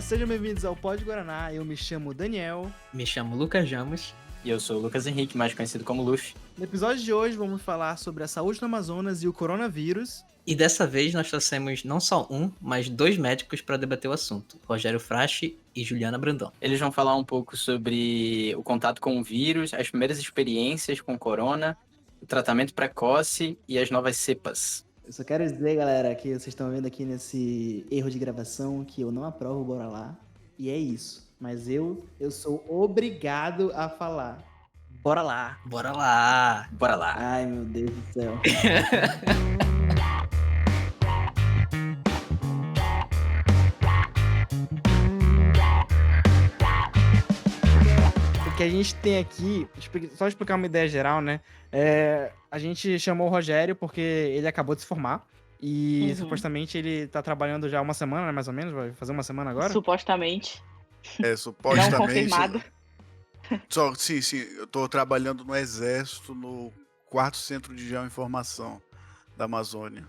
Sejam bem-vindos ao Pod Guaraná. Eu me chamo Daniel. Me chamo Lucas Jamos. E eu sou o Lucas Henrique, mais conhecido como Luffy. No episódio de hoje vamos falar sobre a saúde no Amazonas e o coronavírus. E dessa vez nós trouxemos não só um, mas dois médicos para debater o assunto, Rogério Frache e Juliana Brandão. Eles vão falar um pouco sobre o contato com o vírus, as primeiras experiências com o corona, o tratamento precoce e as novas cepas. Eu só quero dizer, galera, que vocês estão vendo aqui nesse erro de gravação que eu não aprovo o Bora Lá. E é isso. Mas eu sou obrigado a falar. Bora lá! Bora lá! Bora lá! Ai, meu Deus do céu. O que a gente tem aqui, só explicar uma ideia geral, né? A gente chamou o Rogério porque ele acabou de se formar. E supostamente ele tá trabalhando já uma semana, né, mais ou menos? Vai fazer uma semana agora? Supostamente. Supostamente. Não confirmado. Sim, eu tô trabalhando no Exército, no 4º Centro de Geoinformação da Amazônia.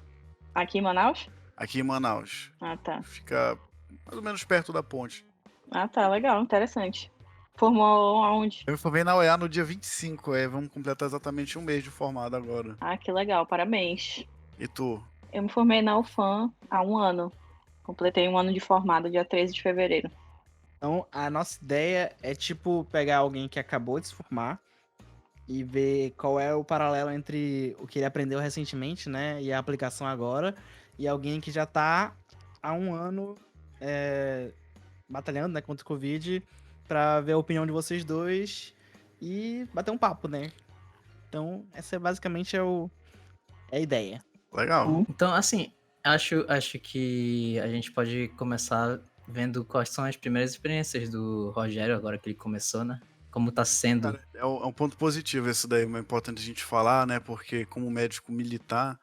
Aqui em Manaus? Aqui em Manaus. Ah, tá. Fica mais ou menos perto da ponte. Ah, tá. Legal. Interessante. Formou aonde? Eu me formei na UEA no dia 25, vamos completar exatamente um mês de formado agora. Ah, que legal. Parabéns. E tu? Eu me formei na UFAM há 1 ano. Completei 1 ano de formado, dia 13 de fevereiro. Então, a nossa ideia é, pegar alguém que acabou de se formar e ver qual é o paralelo entre o que ele aprendeu recentemente, né, e a aplicação agora, e alguém que já tá há 1 ano batalhando, né, contra o Covid, pra ver a opinião de vocês dois e bater um papo, né. Então, essa basicamente é a ideia. Legal. Então, assim, acho que a gente pode começar vendo quais são as primeiras experiências do Rogério, agora que ele começou, né? Como tá sendo. Cara, é um ponto positivo esse daí, é importante a gente falar, né? Porque como médico militar,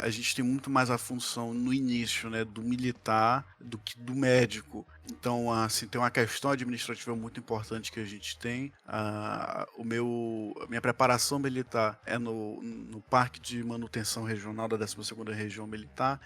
a gente tem muito mais a função no início, né, do militar do que do médico. Então, assim, tem uma questão administrativa muito importante que a gente tem. A minha preparação militar é no Parque de Manutenção Regional da 12ª Região Militar.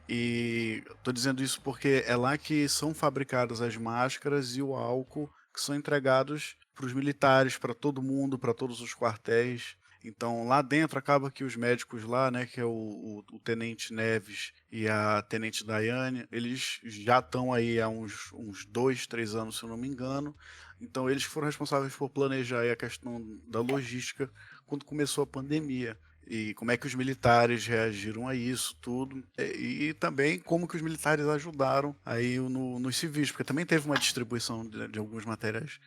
E estou dizendo isso porque é lá que são fabricadas as máscaras e o álcool que são entregados para os militares, para todo mundo, para todos os quartéis. Então, lá dentro, acaba que os médicos lá, né, que é o Tenente Neves e a Tenente Daiane, eles já estão aí há uns 2, 3 anos, se eu não me engano. Então, eles foram responsáveis por planejar aí a questão da logística quando começou a pandemia. E como é que os militares reagiram a isso tudo, e também como que os militares ajudaram aí nos civis, porque também teve uma distribuição de alguns materiais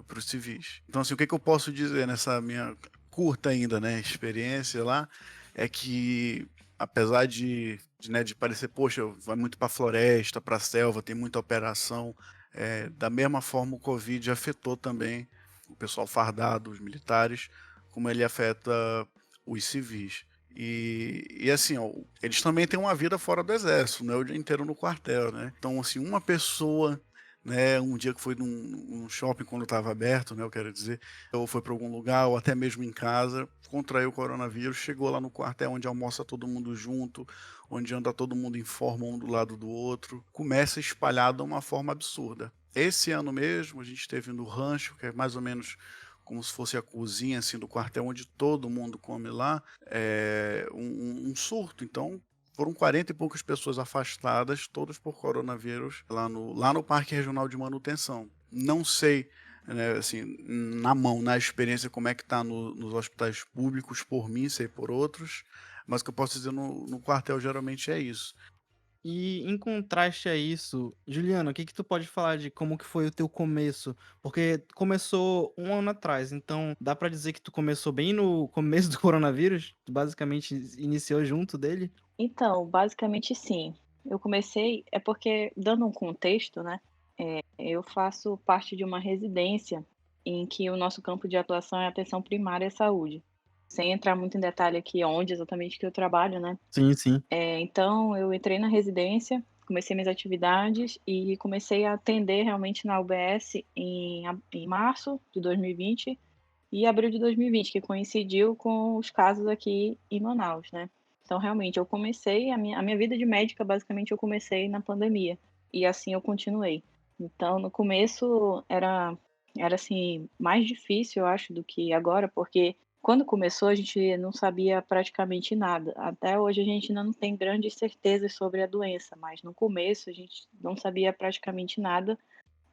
para os civis. Então, assim, o que eu posso dizer nessa minha curta ainda, né, experiência lá, é que apesar de parecer, poxa, vai muito para a floresta, para a selva, tem muita operação, da mesma forma o Covid afetou também o pessoal fardado, os militares, como ele afeta os civis. E assim, ó, eles também têm uma vida fora do exército, né? O dia inteiro no quartel, né? Então, assim, uma pessoa, né, um dia que foi num shopping quando estava aberto, né, eu quero dizer, ou foi para algum lugar, ou até mesmo em casa, contraiu o coronavírus, chegou lá no quartel onde almoça todo mundo junto, onde anda todo mundo em forma um do lado do outro, começa a espalhar de uma forma absurda. Esse ano mesmo, a gente esteve no rancho, que é mais ou menos como se fosse a cozinha assim, do quartel onde todo mundo come lá, um surto. Então, foram 40 e poucas pessoas afastadas, todas por coronavírus, lá no Parque Regional de Manutenção. Não sei, né, assim, na experiência, como é que está nos hospitais públicos, por mim, sei por outros, mas o que eu posso dizer no quartel geralmente é isso. E em contraste a isso, Juliana, o que tu pode falar de como que foi o teu começo? Porque começou 1 ano atrás, então dá pra dizer que tu começou bem no começo do coronavírus? Tu basicamente iniciou junto dele? Então, basicamente sim. Eu comecei, porque, dando um contexto, né? Eu faço parte de uma residência em que o nosso campo de atuação é atenção primária à saúde. Sem entrar muito em detalhe aqui onde exatamente que eu trabalho, né? Sim. Então, eu entrei na residência, comecei minhas atividades e comecei a atender realmente na UBS em março de 2020 e abril de 2020, que coincidiu com os casos aqui em Manaus, né? Então, realmente, eu comecei, a minha vida de médica, basicamente, eu comecei na pandemia. e assim eu continuei. Então, no começo era assim, mais difícil, eu acho, do que agora, porque quando começou a gente não sabia praticamente nada. Até hoje a gente ainda não tem grandes certezas sobre a doença, mas no começo a gente não sabia praticamente nada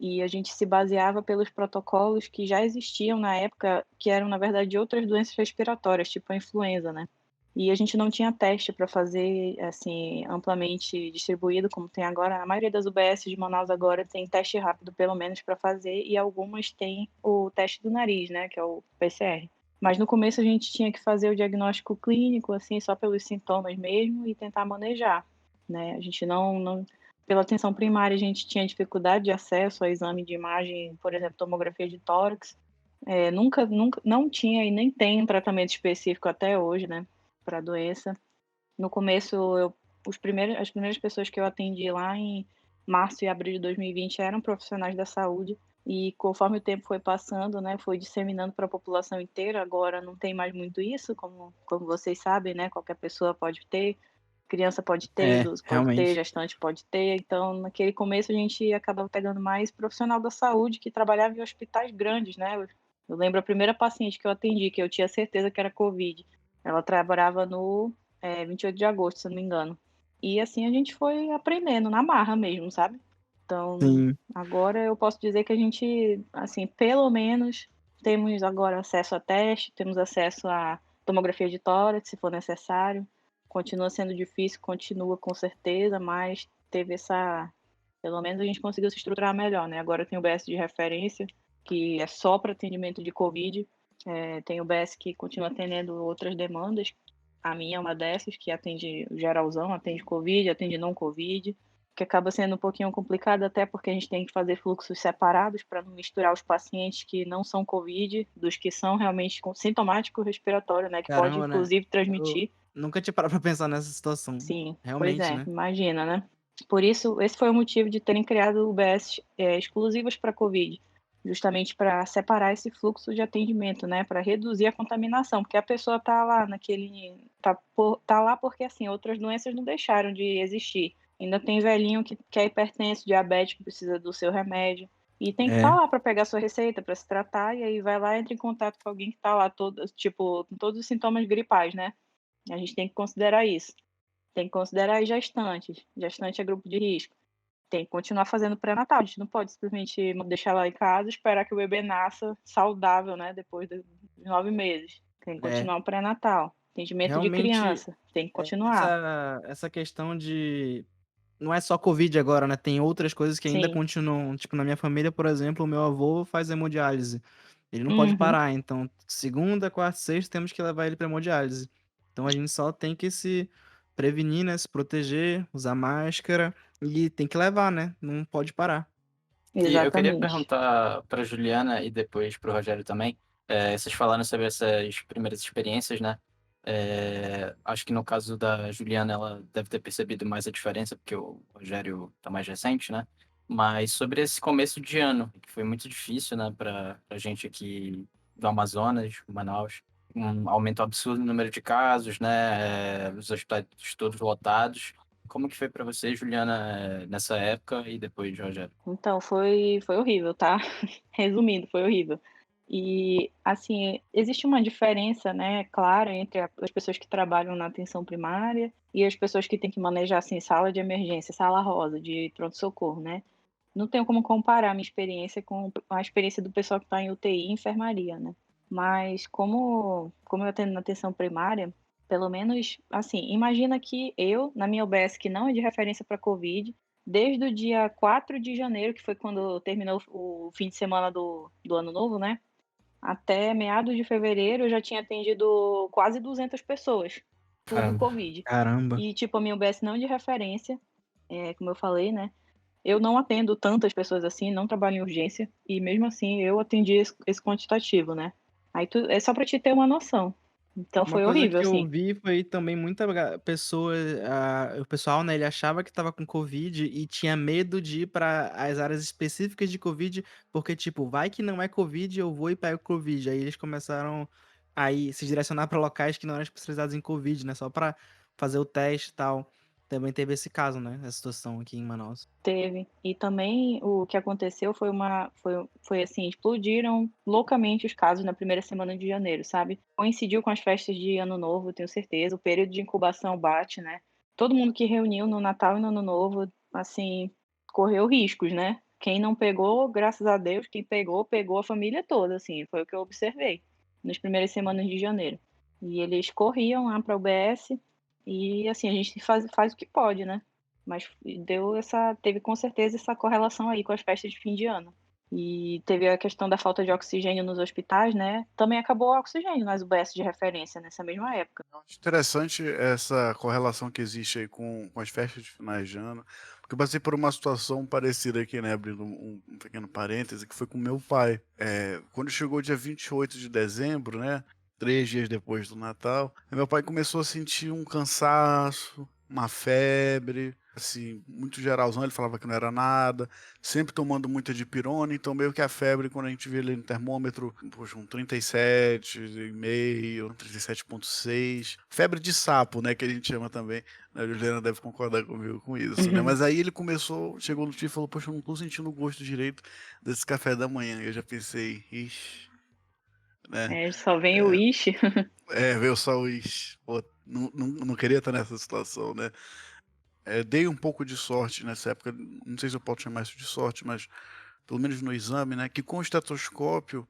e a gente se baseava pelos protocolos que já existiam na época, que eram, na verdade, outras doenças respiratórias, tipo a influenza, né. E a gente não tinha teste para fazer, assim, amplamente distribuído como tem agora. A maioria das UBS de Manaus agora tem teste rápido, pelo menos, para fazer, e algumas têm o teste do nariz, né, que é o PCR. Mas no começo a gente tinha que fazer o diagnóstico clínico, assim, só pelos sintomas mesmo e tentar manejar, né. A gente não pela atenção primária, a gente tinha dificuldade de acesso ao exame de imagem, por exemplo, tomografia de tórax. Nunca não tinha e nem tem um tratamento específico até hoje, né, para a doença. No começo, as primeiras pessoas que eu atendi lá em março e abril de 2020 eram profissionais da saúde, e conforme o tempo foi passando, né, foi disseminando para a população inteira. Agora não tem mais muito isso, como vocês sabem, né, qualquer pessoa pode ter. Criança pode ter, É, idoso pode ter, realmente. gestante pode ter. Então, naquele começo, a gente acabava pegando mais profissional da saúde que trabalhava em hospitais grandes, né. Eu lembro a primeira paciente que eu atendi, que eu tinha certeza que era covid, ela trabalhava no 28 de agosto, se eu não me engano. E assim a gente foi aprendendo na marra mesmo, sabe. Então, Sim. agora eu posso dizer que a gente, assim, pelo menos temos agora acesso a teste, temos acesso a tomografia de tórax, se for necessário. Continua sendo difícil, continua com certeza, mas teve essa pelo menos a gente conseguiu se estruturar melhor, né. Agora tem o BS de referência, que é só para atendimento de covid, tem o BS que continua atendendo outras demandas, a minha é uma dessas, que atende geralzão, atende covid, atende não covid, que acaba sendo um pouquinho complicado, até porque a gente tem que fazer fluxos separados para não misturar os pacientes que não são covid, dos que são realmente com sintomático respiratório, né, que pode Caramba, né. inclusive Eu transmitir. nunca tinha parado pra pensar nessa situação. Sim, pois Realmente, é, né. imagina, né. Por isso, esse foi o motivo de terem criado UBS, exclusivas para covid, justamente para separar esse fluxo de atendimento, né, para reduzir a contaminação, porque a pessoa tá lá tá lá porque, assim, outras doenças não deixaram de existir. Ainda tem velhinho que é hipertenso, diabético, precisa do seu remédio, e tem que estar É, lá para pegar sua receita, para se tratar, e aí vai lá, entra em contato com alguém que tá lá todo tipo, com todos os sintomas gripais, né. A gente tem que considerar isso. Tem que considerar as gestantes. Gestante é grupo de risco. Tem que continuar fazendo pré-natal. A gente não pode simplesmente deixar ela em casa e esperar que o bebê nasça saudável, né, depois dos 9 meses. Tem que é. continuar o pré-natal. Atendimento de Realmente, criança, tem que continuar. essa questão de não é só covid agora, né, tem outras coisas que ainda Sim. continuam, tipo, na minha família, por exemplo, o meu avô faz hemodiálise, ele não pode Uhum. parar, então segunda, quarta, sexta temos que levar ele pra hemodiálise. Então a gente só tem que se prevenir, né, se proteger, usar máscara e tem que levar, né, não pode parar. E eu queria Exatamente. perguntar para Juliana e depois para o Rogério também, vocês falaram sobre essas primeiras experiências, né, acho que no caso da Juliana, ela deve ter percebido mais a diferença, porque o Rogério tá mais recente, né, mas sobre esse começo de ano, que foi muito difícil, né, pra gente aqui do Amazonas, Manaus, um aumento absurdo no número de casos, né, os hospitais todos lotados. Como que foi para você, Juliana, nessa época e depois, Rogério? Então, foi horrível, tá. Resumindo, foi horrível. E, assim, existe uma diferença, né, clara entre as pessoas que trabalham na atenção primária e as pessoas que têm que manejar, assim, sala de emergência, sala rosa de pronto-socorro, né. Não tenho como comparar a minha experiência com a experiência do pessoal que está em UTI e enfermaria, né. Mas como eu atendo na atenção primária, pelo menos, assim, imagina que eu, na minha UBS, que não é de referência para covid, desde o dia 4 de janeiro, que foi quando terminou o fim de semana do ano novo, né, até meados de fevereiro eu já tinha atendido quase 200 pessoas, tudo Caramba. covid. Caramba. E, tipo, a minha UBS não é de referência, como eu falei, né, eu não atendo tantas pessoas assim, não trabalho em urgência, e mesmo assim eu atendi esse quantitativo, né. Aí é só pra te ter uma noção. Então Uma foi coisa horrível, que eu assim. vi foi também muita pessoa, o pessoal, né, ele achava que estava com covid e tinha medo de ir para as áreas específicas de covid, porque tipo, vai que não é covid, eu vou e pego covid. Aí eles começaram a se direcionar para locais que não eram especializados em covid, né, só para fazer o teste e tal. também teve esse caso, né? Essa situação aqui em Manaus. Teve. E também o que aconteceu foi assim, explodiram loucamente os casos na primeira semana de janeiro, sabe? Coincidiu com as festas de Ano Novo, tenho certeza. O período de incubação bate, né? Todo mundo que reuniu no Natal e no Ano Novo, assim, correu riscos, né? Quem não pegou, graças a Deus, quem pegou, pegou a família toda, assim, foi o que eu observei nas primeiras semanas de janeiro. E eles corriam lá para a UBS e, assim, a gente faz o que pode, né? Mas teve com certeza essa correlação aí com as festas de fim de ano. E teve a questão da falta de oxigênio nos hospitais, né? Também acabou o oxigênio nas UBS de referência nessa mesma época. Eu acho interessante essa correlação que existe aí com as festas de finais de ano, porque eu passei por uma situação parecida aqui, né, abrindo um pequeno parêntese, que foi com meu pai. Quando chegou o dia 28 de dezembro, né, 3 dias depois do Natal, meu pai começou a sentir um cansaço, uma febre, assim, muito geralzão, ele falava que não era nada, sempre tomando muita dipirona, então meio que a febre, quando a gente vê ele no termômetro, poxa, um 37,5, 37,6, febre de sapo, né, que a gente chama também, né, a Juliana deve concordar comigo com isso, né, mas aí ele chegou no dia e falou, poxa, eu não tô sentindo o gosto direito desse café da manhã, e eu já pensei, ixi, né, Só vem o ixi. veio só o ixi, pô, não queria estar nessa situação, né. Dei um pouco de sorte nessa época, não sei se eu posso chamar isso de sorte, mas pelo menos no exame, né, que com o estetoscópio,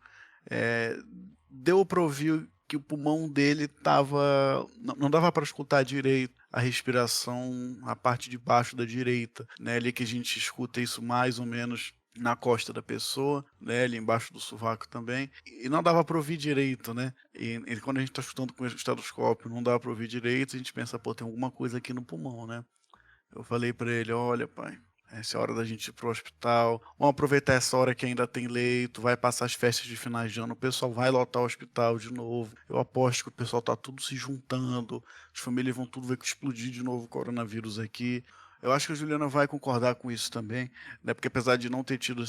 deu para ouvir que o pulmão dele não dava para escutar direito a respiração, a parte de baixo da direita, né, ali que a gente escuta isso mais ou menos na costa da pessoa, né, ali embaixo do sovaco também, e não dava para ouvir direito, né, e quando a gente está escutando com o estetoscópio, não dá para ouvir direito, a gente pensa, pô, tem alguma coisa aqui no pulmão, né. Eu falei pra ele: "Olha, pai, essa é a hora da gente ir pro hospital. Vamos aproveitar essa hora que ainda tem leito. Vai passar as festas de finais de ano. O pessoal vai lotar o hospital de novo. Eu aposto que o pessoal tá tudo se juntando. As famílias vão tudo ver que explodir de novo o coronavírus aqui." Eu acho que a Juliana vai concordar com isso também, né? Porque apesar de eu não ter tido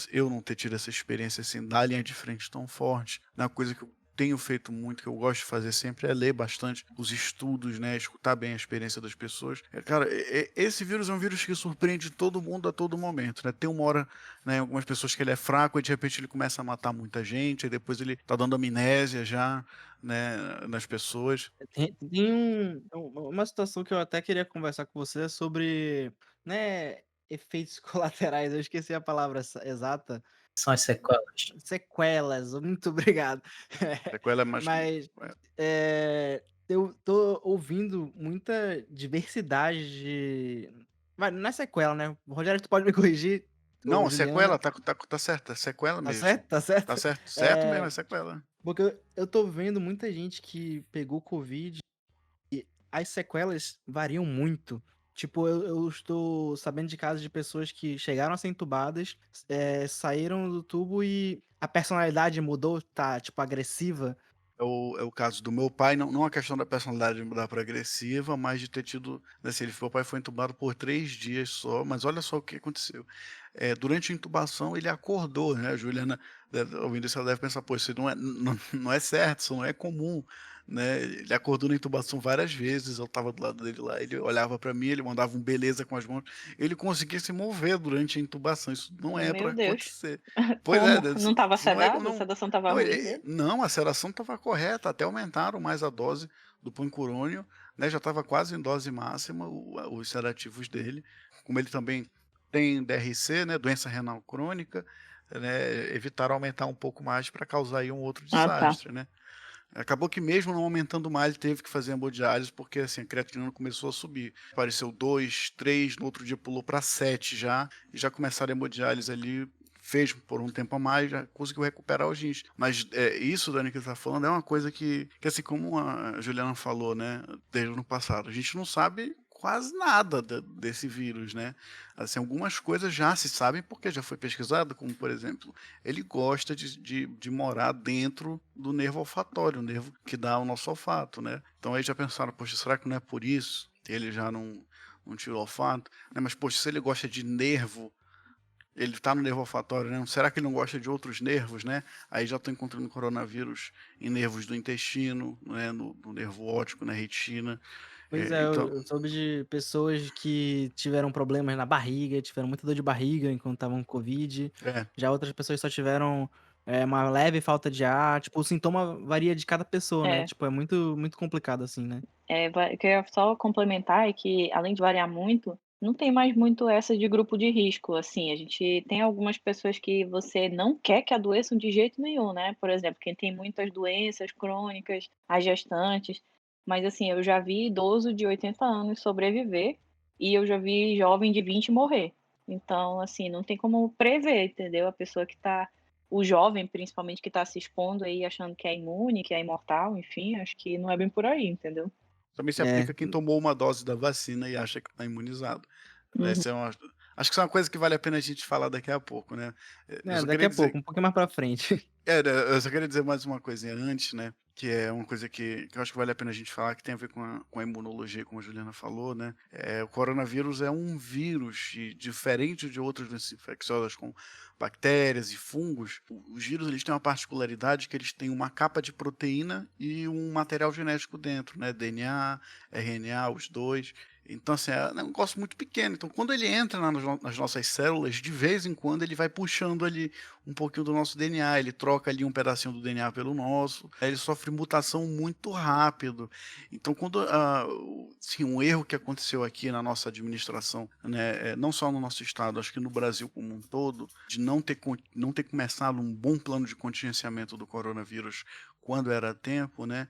essa experiência assim da linha de frente tão forte, na coisa que eu tenho feito muito, que eu gosto de fazer sempre, é ler bastante os estudos, né, escutar bem a experiência das pessoas. Cara, esse vírus é um vírus que surpreende todo mundo a todo momento, né? Tem uma hora, né, algumas pessoas que ele é fraco, e de repente ele começa a matar muita gente, aí depois ele tá dando amnésia já, né, nas pessoas. Tem uma situação que eu até queria conversar com você sobre, né, efeitos colaterais, eu esqueci a palavra exata. São as sequelas. Sequelas, muito obrigado. Sequela é mais. Mas, eu tô ouvindo muita diversidade não é sequela, né, Rogério, tu pode me corrigir, ou Não, sequela, Juliana, tá certo, é sequela tá mesmo. certo? Tá certo? Tá certo, certo mesmo, é Eh, sequela. porque eu tô vendo muita gente que pegou covid e as sequelas variam muito. Tipo, eu estou sabendo de casos de pessoas que chegaram a ser entubadas, saíram do tubo e a personalidade mudou, tá, tipo, agressiva. É o caso do meu pai, não a questão da personalidade de mudar para agressiva, mas de ter tido, assim, meu pai foi entubado por 3 dias só, mas olha só o que aconteceu. Durante a intubação ele acordou, né, a Juliana ouvindo isso ela deve pensar: "Pô, isso não é certo, isso não é comum", né. Ele acordou na intubação várias vezes, eu estava do lado dele lá, ele olhava para mim, ele mandava um beleza com as mãos, ele conseguia se mover durante a intubação, isso não é para Meu Deus. acontecer. Pois é, Como? Não estava isso não é sedado? A não sedação estava não, ruim dele? não, a sedação estava correta, até aumentaram mais a dose do pancurônio, né, já estava quase em dose máxima os sedativos dele, como ele também tem DRC, né, doença renal crônica, né, evitaram aumentar um pouco mais para causar aí um outro Ah, tá. desastre, né. Acabou que mesmo não aumentando mais, ele teve que fazer hemodiálise, porque assim, a creatinina começou a subir. Apareceu 2, 3, no outro dia pulou para 7 já, e já começaram a hemodiálise ali, fez por um tempo a mais, já conseguiu recuperar os rins. Mas isso, Dani, que você está falando, é uma coisa que assim como a Juliana falou, né, desde o ano passado, a gente não sabe quase nada desse vírus, né? Assim, algumas coisas já se sabem porque já foi pesquisado, como por exemplo, ele gosta de morar dentro do nervo olfatório, o nervo que dá o nosso olfato, né? Então aí já pensaram, poxa, será que não é por isso que ele já não tira o olfato? Né? Mas, poxa, se ele gosta de nervo, ele está no nervo olfatório, né? Será que ele não gosta de outros nervos, né? Aí já estou encontrando coronavírus em nervos do intestino, né? No nervo óptico, na retina. Pois é, eu Então, eu soube de pessoas que tiveram problemas na barriga, tiveram muita dor de barriga enquanto estavam com covid, é, já outras pessoas só tiveram, uma leve falta de ar, tipo, o sintoma varia de cada pessoa, né, É, tipo, é muito muito complicado assim, né. o que eu ia só complementar é que, além de variar muito, não tem mais muito essa de grupo de risco, assim, a gente tem algumas pessoas que você não quer que adoeçam de jeito nenhum, né, por exemplo, quem tem muitas doenças crônicas, as gestantes, mas assim, eu já vi idoso de 80 anos sobreviver, e eu já vi jovem de 20 morrer. Então, assim, não tem como prever, entendeu, a pessoa que tá o jovem, principalmente, que tá se expondo aí, achando que é imune, que é imortal, enfim, acho que não é bem por aí, entendeu. também se É, aplica a quem tomou uma dose da vacina e acha que está imunizado. Uhum. Essa é uma acho que isso é uma coisa que vale a pena a gente falar daqui a pouco, né. Eu só daqui queria a dizer pouco, um pouquinho mais pra frente. né, eu só queria dizer mais uma coisinha antes, né, que é uma coisa que eu acho que vale a pena a gente falar, que tem a ver com a imunologia, como a Juliana falou, né. O coronavírus é um vírus diferente de outras doenças infecciosas como bactérias e fungos. Os vírus, eles têm uma particularidade que eles têm uma capa de proteína e um material genético dentro, né, DNA, RNA, os 2. Então, assim, é um negócio muito pequeno. Então, quando ele entra nas nossas células, de vez em quando ele vai puxando ali um pouquinho do nosso DNA, ele troca ali um pedacinho do DNA pelo nosso, aí ele sofre mutação muito rápido. Então, quando, assim, um erro que aconteceu aqui na nossa administração, né, não só no nosso estado, acho que no Brasil como um todo, de não ter começado um bom plano de contingenciamento do coronavírus quando era tempo, né,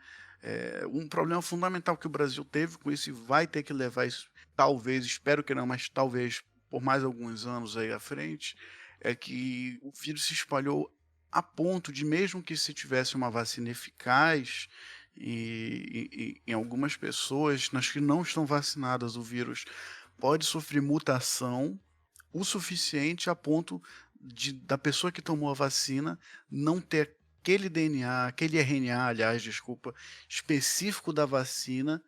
um problema fundamental que o Brasil teve com isso e vai ter que levar isso, talvez, espero que não, mas talvez por mais alguns anos aí à frente, é que o vírus se espalhou a ponto de, mesmo que se tivesse uma vacina eficaz, em algumas pessoas, nas que não estão vacinadas, o vírus pode sofrer mutação o suficiente a ponto da pessoa que tomou a vacina não ter aquele DNA, aquele RNA, aliás, desculpa, específico da vacina,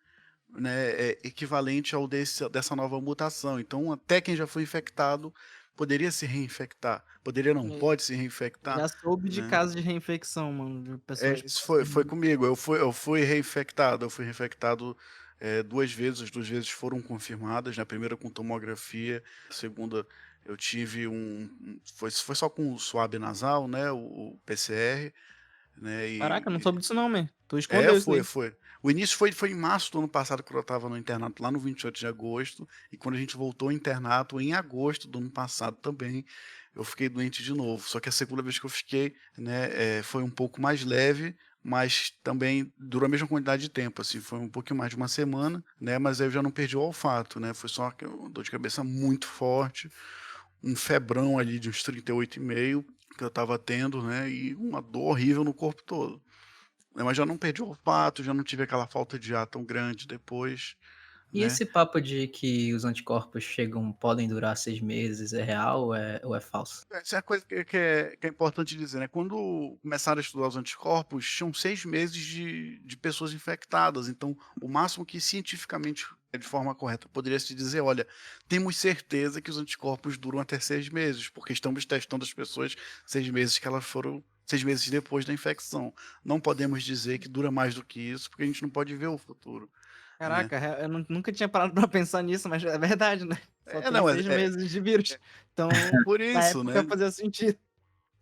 né, equivalente ao dessa nova mutação. Então, até quem já foi infectado poderia se reinfectar. Poderia não, É, pode se reinfectar, já soube de né. casos de reinfecção, mano, de pessoas Isso foi próximas. comigo, eu fui reinfectado, 2 vezes, as 2 vezes foram confirmadas, né, a primeira com tomografia, a segunda eu tive foi só com o suave nasal, né, o PCR, né, Caraca, não e soube disso não, man. Tu escondeu isso foi, aí. foi. O início foi em março do ano passado, quando eu estava no internato, lá no 28 de agosto, e quando a gente voltou ao internato, em agosto do ano passado também, eu fiquei doente de novo. Só que a segunda vez que eu fiquei, né, foi um pouco mais leve, mas também durou a mesma quantidade de tempo, assim, foi um pouquinho mais de uma semana, né, mas aí eu já não perdi o olfato, né, foi só uma dor de cabeça muito forte, um febrão ali de uns 38,5 que eu estava tendo, né, e uma dor horrível no corpo todo. Mas já não perdi o olfato, já não tive aquela falta de ar tão grande depois, E né. esse papo de que os anticorpos podem durar 6 meses, é real ou é falso? Essa é a coisa que é importante dizer, né, quando começaram a estudar os anticorpos, tinham 6 meses de pessoas infectadas, então o máximo que cientificamente, de forma correta, poderia se dizer: "Olha, temos certeza que os anticorpos duram até 6 meses, porque estamos testando as pessoas 6 meses que elas foram 6 meses depois da infecção. Não podemos dizer que dura mais do que isso, porque a gente não pode ver o futuro", né. Caraca, eu nunca tinha parado pra pensar nisso, mas é verdade, né. Só tem Não, 6 meses de vírus, então por na isso, época né. fazia sentido.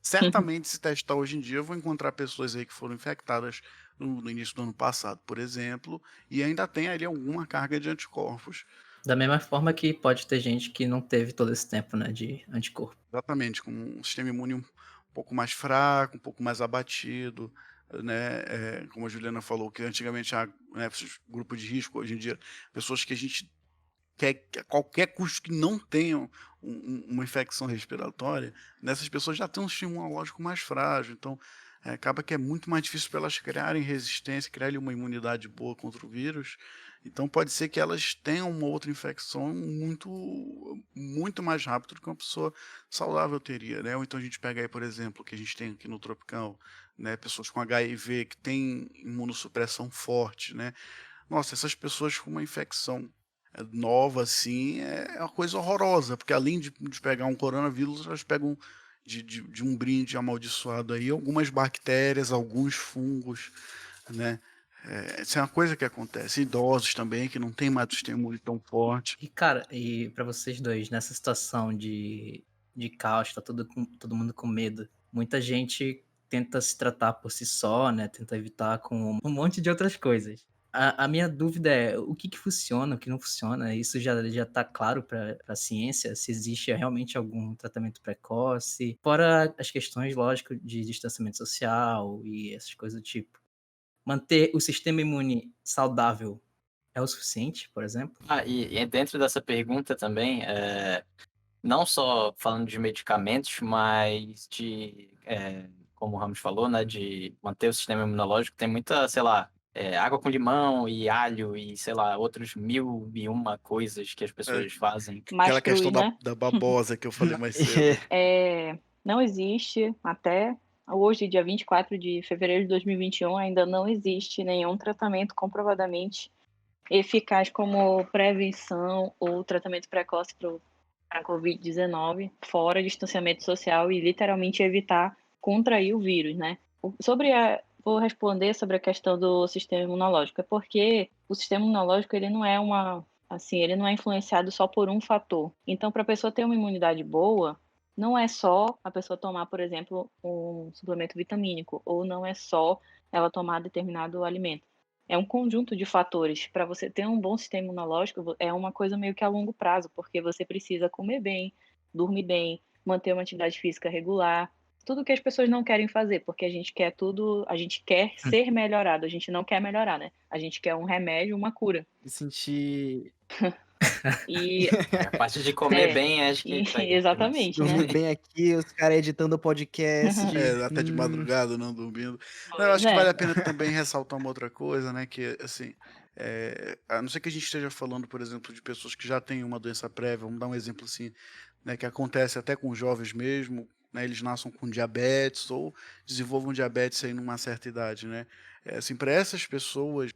Certamente, se testar hoje em dia, eu vou encontrar pessoas aí que foram infectadas no início do ano passado, por exemplo, e ainda tem ali alguma carga de anticorpos. Da mesma forma que pode ter gente que não teve todo esse tempo, né, de anticorpo. Exatamente, com um sistema imune um pouco mais fraco, um pouco mais abatido, né, como a Juliana falou, que antigamente, né, esses grupos de risco, hoje em dia, pessoas que a gente quer que a qualquer custo que não tenham uma infecção respiratória, nessas pessoas já têm um sistema imunológico mais frágil, então, acaba que é muito mais difícil para elas criarem resistência, criarem uma imunidade boa contra o vírus, então pode ser que elas tenham uma outra infecção muito mais rápido do que uma pessoa saudável teria, né, ou então a gente pega aí, por exemplo, o que a gente tem aqui no tropical, né, pessoas com HIV que têm imunossupressão forte, né, nossa, essas pessoas com uma infecção nova, assim, é uma coisa horrorosa, porque além de pegar um coronavírus, elas pegam de um brinde amaldiçoado aí algumas bactérias, alguns fungos, né. Essa é uma coisa que acontece. Idosos também, que não tem mais o sistema imune tão forte. E, cara, e pra vocês dois, nessa situação de caos, tá todo mundo com medo, muita gente tenta se tratar por si só, né? Tenta evitar com um monte de outras coisas. A minha dúvida é, o que funciona, o que não funciona? Isso já tá claro pra ciência? Se existe realmente algum tratamento precoce? Fora as questões, lógico, de distanciamento social e essas coisas do tipo. Manter o sistema imune saudável é o suficiente, por exemplo? E dentro dessa pergunta também, não só falando de medicamentos, mas como o Ramos falou, né, de manter o sistema imunológico, tem muita, sei lá, água com limão e alho e, sei lá, outros 1001 coisas que as É, pessoas fazem. aquela questão Mastruz, né? da babosa que eu falei mais cedo. Não existe, até hoje, dia 24 de fevereiro de 2021, ainda não existe nenhum tratamento comprovadamente eficaz como prevenção ou tratamento precoce para a Covid-19, fora distanciamento social e literalmente evitar contrair o vírus, né? Vou responder sobre a questão do sistema imunológico, é porque o sistema imunológico ele não é ele não é influenciado só por um fator. Então, para a pessoa ter uma imunidade boa, não é só a pessoa tomar, por exemplo, um suplemento vitamínico, ou não é só ela tomar determinado alimento. É um conjunto de fatores. Para você ter um bom sistema imunológico, é uma coisa meio que a longo prazo, porque você precisa comer bem, dormir bem, manter uma atividade física regular, tudo que as pessoas não querem fazer, porque a gente quer ser melhorado, a gente não quer melhorar, né? A gente quer um remédio, uma cura. Me senti E A parte de comer é, bem, acho que que mais. exatamente, né? dormir bem aqui, os caras editando o podcast. Até de madrugada, não dormindo. Não, eu Pois acho que vale é. a pena também ressaltar uma outra coisa, né? Que, assim, a não ser que a gente esteja falando, por exemplo, de pessoas que já têm uma doença prévia, vamos dar um exemplo assim, né? Que acontece até com jovens mesmo, né? Eles nasçam com diabetes ou desenvolvam diabetes aí numa certa idade, né? Assim, para essas pessoas,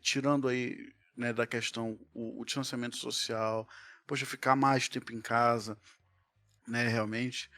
tirando aí, né, da questão o distanciamento social, poxa, ficar mais tempo em casa, né, realmente,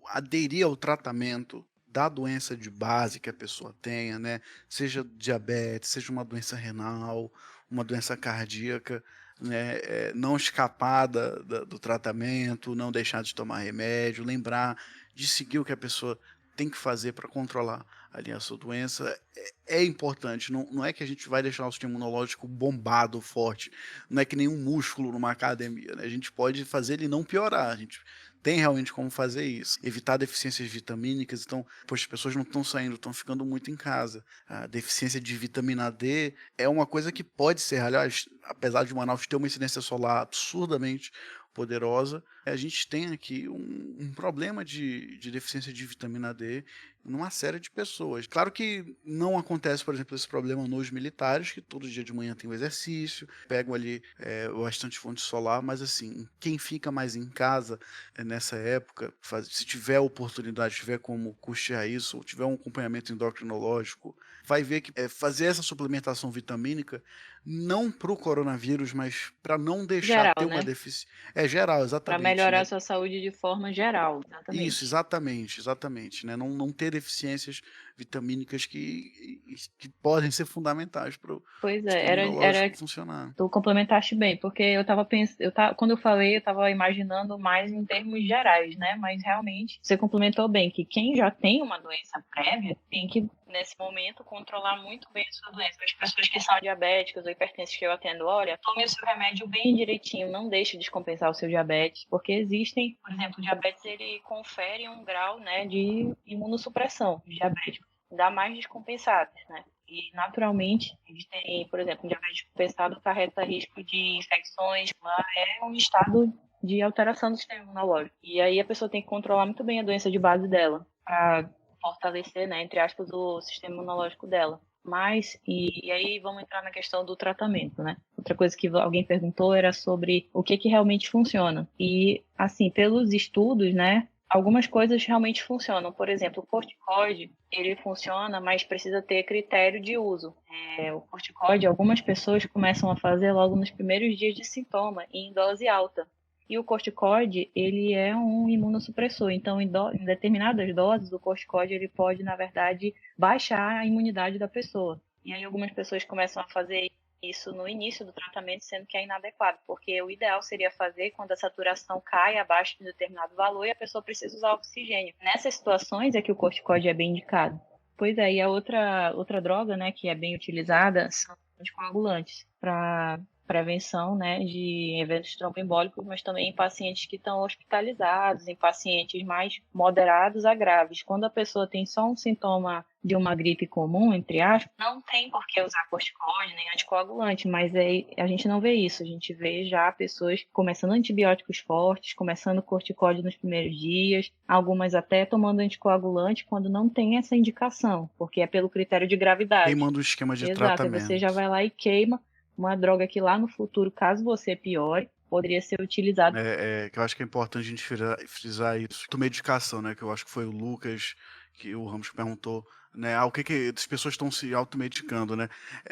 aderir ao tratamento da doença de base que a pessoa tenha, né, seja diabetes, seja uma doença renal, uma doença cardíaca, né, não escapar do tratamento, não deixar de tomar remédio, lembrar de seguir o que a pessoa tem que fazer para controlar ali a sua doença, é importante. Não é que a gente vai deixar o sistema imunológico bombado, forte, não é que nem um músculo numa academia, né? A gente pode fazer ele não piorar, a gente tem realmente como fazer isso. Evitar deficiências vitamínicas. Então, poxa, as pessoas não estão saindo, estão ficando muito em casa. A deficiência de vitamina D é uma coisa que pode ser, aliás, apesar de Manaus ter uma incidência solar absurdamente poderosa, a gente tem aqui um problema de deficiência de vitamina D numa série de pessoas. Claro que não acontece, por exemplo, esse problema nos militares, que todo dia de manhã tem o exercício, pegam ali bastante fonte solar, mas assim, quem fica mais em casa nessa época, se tiver oportunidade, tiver como custear isso, ou tiver um acompanhamento endocrinológico, vai ver que fazer essa suplementação vitamínica não para o coronavírus, mas para não deixar ter Geral, uma né? deficiência. É geral, Para exatamente, melhorar a né? sua saúde de forma geral, Isso, exatamente. exatamente, né? Não ter deficiências vitamínicas que podem ser fundamentais para o Pois é, sistema era imunológico funcionar. tu complementaste bem, porque eu estava pensando, quando eu falei, eu estava imaginando mais em termos gerais, né? Mas realmente você complementou bem que quem já tem uma doença prévia tem que, nesse momento, controlar muito bem a sua doença. As pessoas que são diabéticas ou hipertensas que eu atendo, olha, tome o seu remédio bem direitinho, não deixe descompensar o seu diabetes, porque existem, por exemplo, o diabetes ele confere um grau, né, de imunossupressão de diabético, ainda mais descompensados, né? E, naturalmente, eles têm, por exemplo, um diabetes compensado acarreta risco de infecções, mas é um estado de alteração do sistema imunológico. E aí a pessoa tem que controlar muito bem a doença de base dela, para fortalecer, né, entre aspas, o sistema imunológico dela. Mas, e aí vamos entrar na questão do tratamento, né? Outra coisa que alguém perguntou era sobre o que realmente funciona. E, assim, pelos estudos, né, algumas coisas realmente funcionam. Por exemplo, o corticoide, ele funciona, mas precisa ter critério de uso. O corticoide, algumas pessoas começam a fazer logo nos primeiros dias de sintoma, em dose alta. E o corticoide, ele é um imunossupressor. Então, em determinadas doses, o corticoide ele pode, na verdade, baixar a imunidade da pessoa. E aí algumas pessoas começam a fazer isso no início do tratamento, sendo que é inadequado, porque o ideal seria fazer quando a saturação cai abaixo de um determinado valor e a pessoa precisa usar oxigênio. Nessas situações é que o corticóide é bem indicado. Pois é, e a outra droga, né, que é bem utilizada são anticoagulantes para prevenção, né, de eventos tromboembólicos, mas também em pacientes que estão hospitalizados, em pacientes mais moderados a graves. Quando a pessoa tem só um sintoma de uma gripe comum, entre aspas, não tem por que usar corticoide nem anticoagulante, mas a gente não vê isso. A gente vê já pessoas começando antibióticos fortes, começando corticoide nos primeiros dias, algumas até tomando anticoagulante quando não tem essa indicação, porque é pelo critério de gravidade. Queimando o esquema de Exato, aí você já tratamento. vai lá e queima uma droga que lá no futuro, caso você piore, poderia ser utilizada. Que eu acho que é importante a gente frisar isso. Automedicação, né? Que eu acho que foi o Lucas, que o Ramos perguntou, né? O que que as pessoas estão se automedicando, né?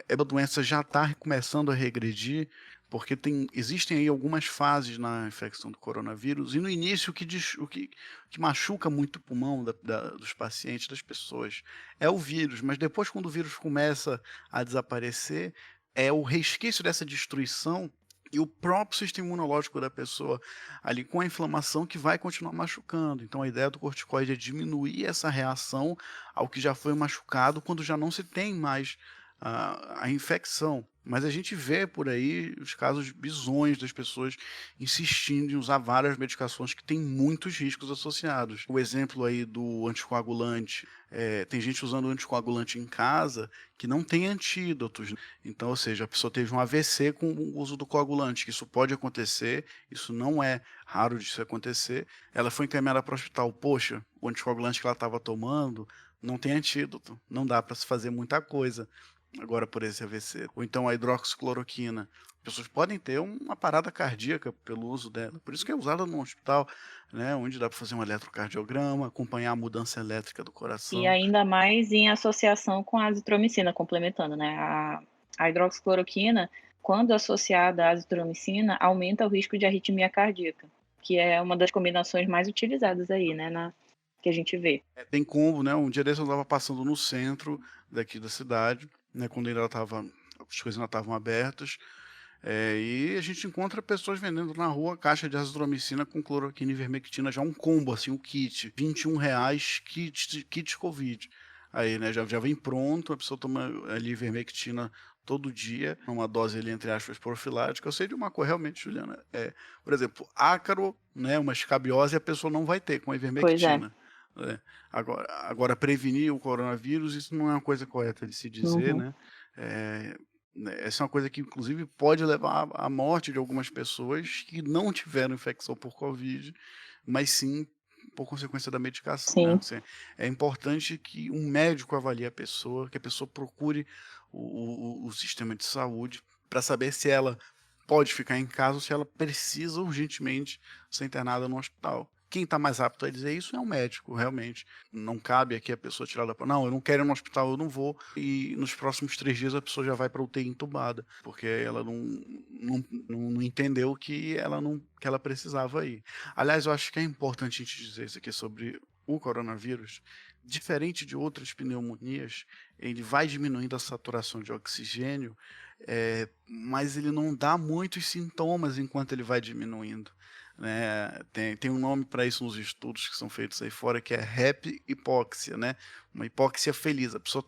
A doença já está começando a regredir, porque existem aí algumas fases na infecção do coronavírus, e no início o que machuca muito o pulmão dos pacientes, das pessoas, é o vírus, mas depois quando o vírus começa a desaparecer, é o resquício dessa destruição e o próprio sistema imunológico da pessoa ali com a inflamação que vai continuar machucando. Então a ideia do corticoide é diminuir essa reação ao que já foi machucado quando já não se tem mais a infecção. Mas a gente vê por aí os casos bizonhos das pessoas insistindo em usar várias medicações que têm muitos riscos associados. O exemplo aí do anticoagulante, tem gente usando anticoagulante em casa que não tem antídotos. Então, ou seja, a pessoa teve um AVC com o uso do coagulante, que isso pode acontecer, isso não é raro de isso acontecer. Ela foi encaminhada para o hospital. Poxa, o anticoagulante que ela estava tomando não tem antídoto, não dá para se fazer muita coisa agora por esse AVC. Ou então a hidroxicloroquina. As pessoas podem ter uma parada cardíaca pelo uso dela. Por isso que é usada no hospital, né, onde dá para fazer um eletrocardiograma, acompanhar a mudança elétrica do E coração. ainda mais em associação com a azitromicina, complementando, né? A hidroxicloroquina, quando associada à azitromicina, aumenta o risco de arritmia cardíaca, que é uma das combinações mais utilizadas aí, né? Que a gente vê. Tem combo, né? Um dia desse eu estava passando no centro daqui da cidade, né? Quando as coisas ainda estavam abertas. E a gente encontra pessoas vendendo na rua caixa de azitromicina com cloroquina e ivermectina, já um combo, assim, um kit. R$ 21, kit Covid. Aí, né, já vem pronto, a pessoa toma ali ivermectina todo dia, uma dose ali, entre aspas, profilática. Eu sei de uma coisa, realmente, Juliana, por exemplo, ácaro, né, uma escabiose, a pessoa não vai ter com a Pois é. ivermectina. Agora, prevenir o coronavírus, isso não é uma coisa correta de se dizer, Uhum. né? Essa é uma coisa que, inclusive, pode levar à morte de algumas pessoas que não tiveram infecção por Covid, mas sim por consequência da medicação, né? Sim. Assim, é importante que um médico avalie a pessoa, que a pessoa procure o sistema de saúde para saber se ela pode ficar em casa ou se ela precisa urgentemente ser internada no hospital. Quem está mais apto a dizer isso é um médico, realmente. Não cabe aqui a pessoa tirar da... Não, eu não quero ir no hospital, eu não vou. E nos próximos 3 dias a pessoa já vai para UTI entubada, porque ela não entendeu que ela precisava ir. Aliás, eu acho que é importante a gente dizer isso aqui sobre o coronavírus. Diferente de outras pneumonias, ele vai diminuindo a saturação de oxigênio, mas ele não dá muitos sintomas enquanto ele vai diminuindo, né? Tem um nome para isso nos estudos que são feitos aí fora, que é HEP hipóxia, né? Uma hipóxia feliz. A pessoa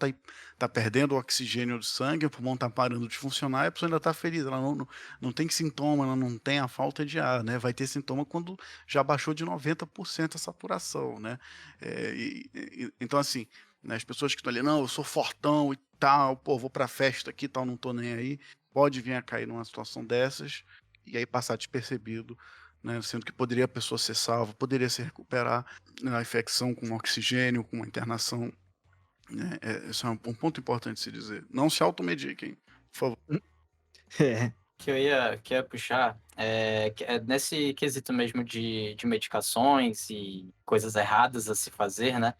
tá perdendo o oxigênio do sangue, o pulmão está parando de funcionar e a pessoa ainda está feliz. Ela não tem sintoma, ela não tem a falta de ar, né? Vai ter sintoma quando já baixou de 90% a saturação, né? Então, assim, né, as pessoas que estão ali, não, eu sou fortão e tal, pô, vou pra festa aqui e tal, não tô nem aí, pode vir a cair numa situação dessas e aí passar despercebido, né, sendo que poderia a pessoa ser salva, poderia se recuperar, né, a infecção com oxigênio, com uma internação, né, esse é um ponto importante de se dizer. Não se automediquem, por favor. Que eu ia puxar que é nesse quesito mesmo de medicações e coisas erradas a se fazer, né?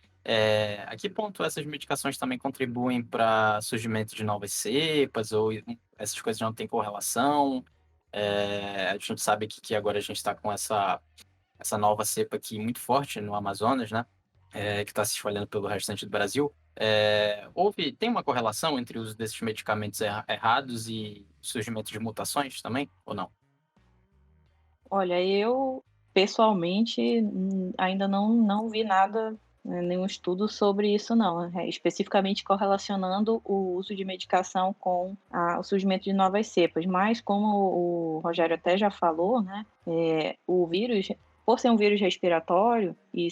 A que ponto essas medicações também contribuem para surgimento de novas cepas ou essas coisas não têm correlação? A gente sabe que agora a gente está com essa nova cepa aqui muito forte no Amazonas, né? Que está se espalhando pelo restante do Brasil. Tem uma correlação entre o uso desses medicamentos errados e o surgimento de mutações também, ou não? Olha, eu pessoalmente ainda não vi nada, nenhum estudo sobre isso não, especificamente correlacionando o uso de medicação com o surgimento de novas cepas. Mas como o Rogério até já falou, né, o vírus, por ser um vírus respiratório e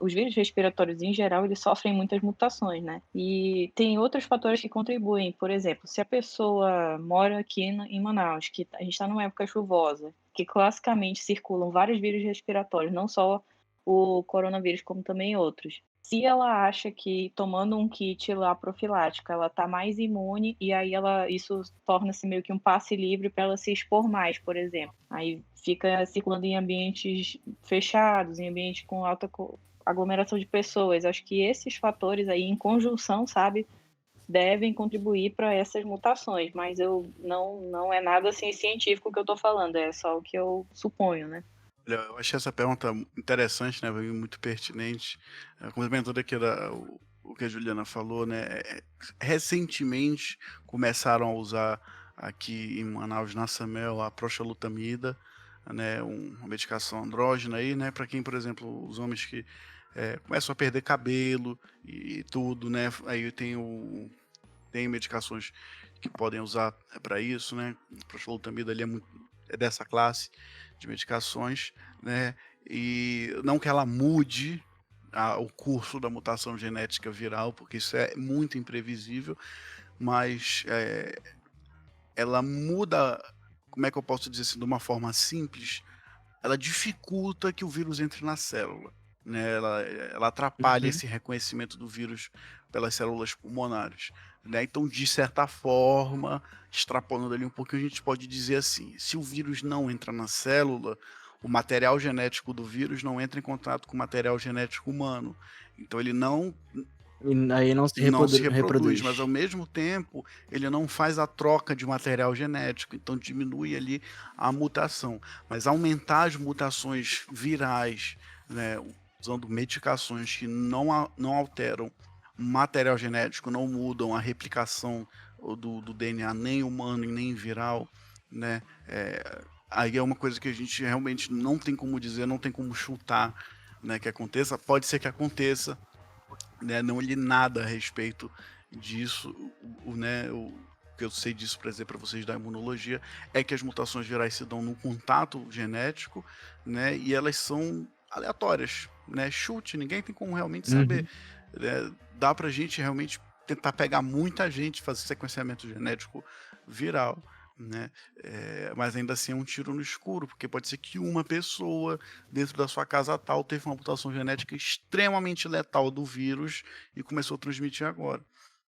os vírus respiratórios em geral, eles sofrem muitas mutações, né? E tem outros fatores que contribuem. Por exemplo, se a pessoa mora aqui em Manaus, que a gente está numa época chuvosa, que classicamente circulam vários vírus respiratórios, não só o coronavírus, como também outros. Se ela acha que tomando um kit lá profilático, ela está mais imune, e aí isso torna-se meio que um passe livre para ela se expor mais, por exemplo. Aí fica circulando em ambientes fechados, em ambientes com alta aglomeração de pessoas. Acho que esses fatores aí, em conjunção, sabe, devem contribuir para essas mutações, mas não é nada assim científico que eu estou falando, é só o que eu suponho, né? Olha, eu achei essa pergunta interessante, né, e muito pertinente, complementando aqui o que a Juliana falou, né, recentemente começaram a usar aqui em Manaus, na Samel, a proxalutamida, né, uma medicação andrógena aí, né, para quem, por exemplo, os homens que começam a perder cabelo e tudo, né, aí tem medicações que podem usar para isso, né, a proxalutamida ali é dessa classe de medicações, né, e não que ela mude o curso da mutação genética viral, porque isso é muito imprevisível, mas ela muda, como é que eu posso dizer assim, de uma forma simples, ela dificulta que o vírus entre na célula, né? Ela atrapalha esse reconhecimento do vírus pelas células pulmonares, né? Então, de certa forma, extrapolando ali um pouquinho, a gente pode dizer assim: se o vírus não entra na célula, o material genético do vírus não entra em contato com o material genético humano. Então, ele não E aí não se reproduz, reproduz. mas ao mesmo tempo ele não faz a troca de material genético, então diminui ali a mutação. Mas aumentar as mutações virais, né, usando medicações que não alteram material genético, não mudam a replicação do DNA nem humano e nem viral, né, aí é uma coisa que a gente realmente não tem como dizer, não tem como chutar, né, que aconteça. Pode ser que aconteça, né, não li nada a respeito disso, né, o que eu sei disso, para dizer para vocês da imunologia, é que as mutações virais se dão no contato genético, né, e elas são aleatórias, né, chute, ninguém tem como realmente saber, né, dá pra gente realmente tentar pegar muita gente, fazer sequenciamento genético viral, né, mas ainda assim é um tiro no escuro, porque pode ser que uma pessoa dentro da sua casa tal teve uma mutação genética extremamente letal do vírus e começou a transmitir agora,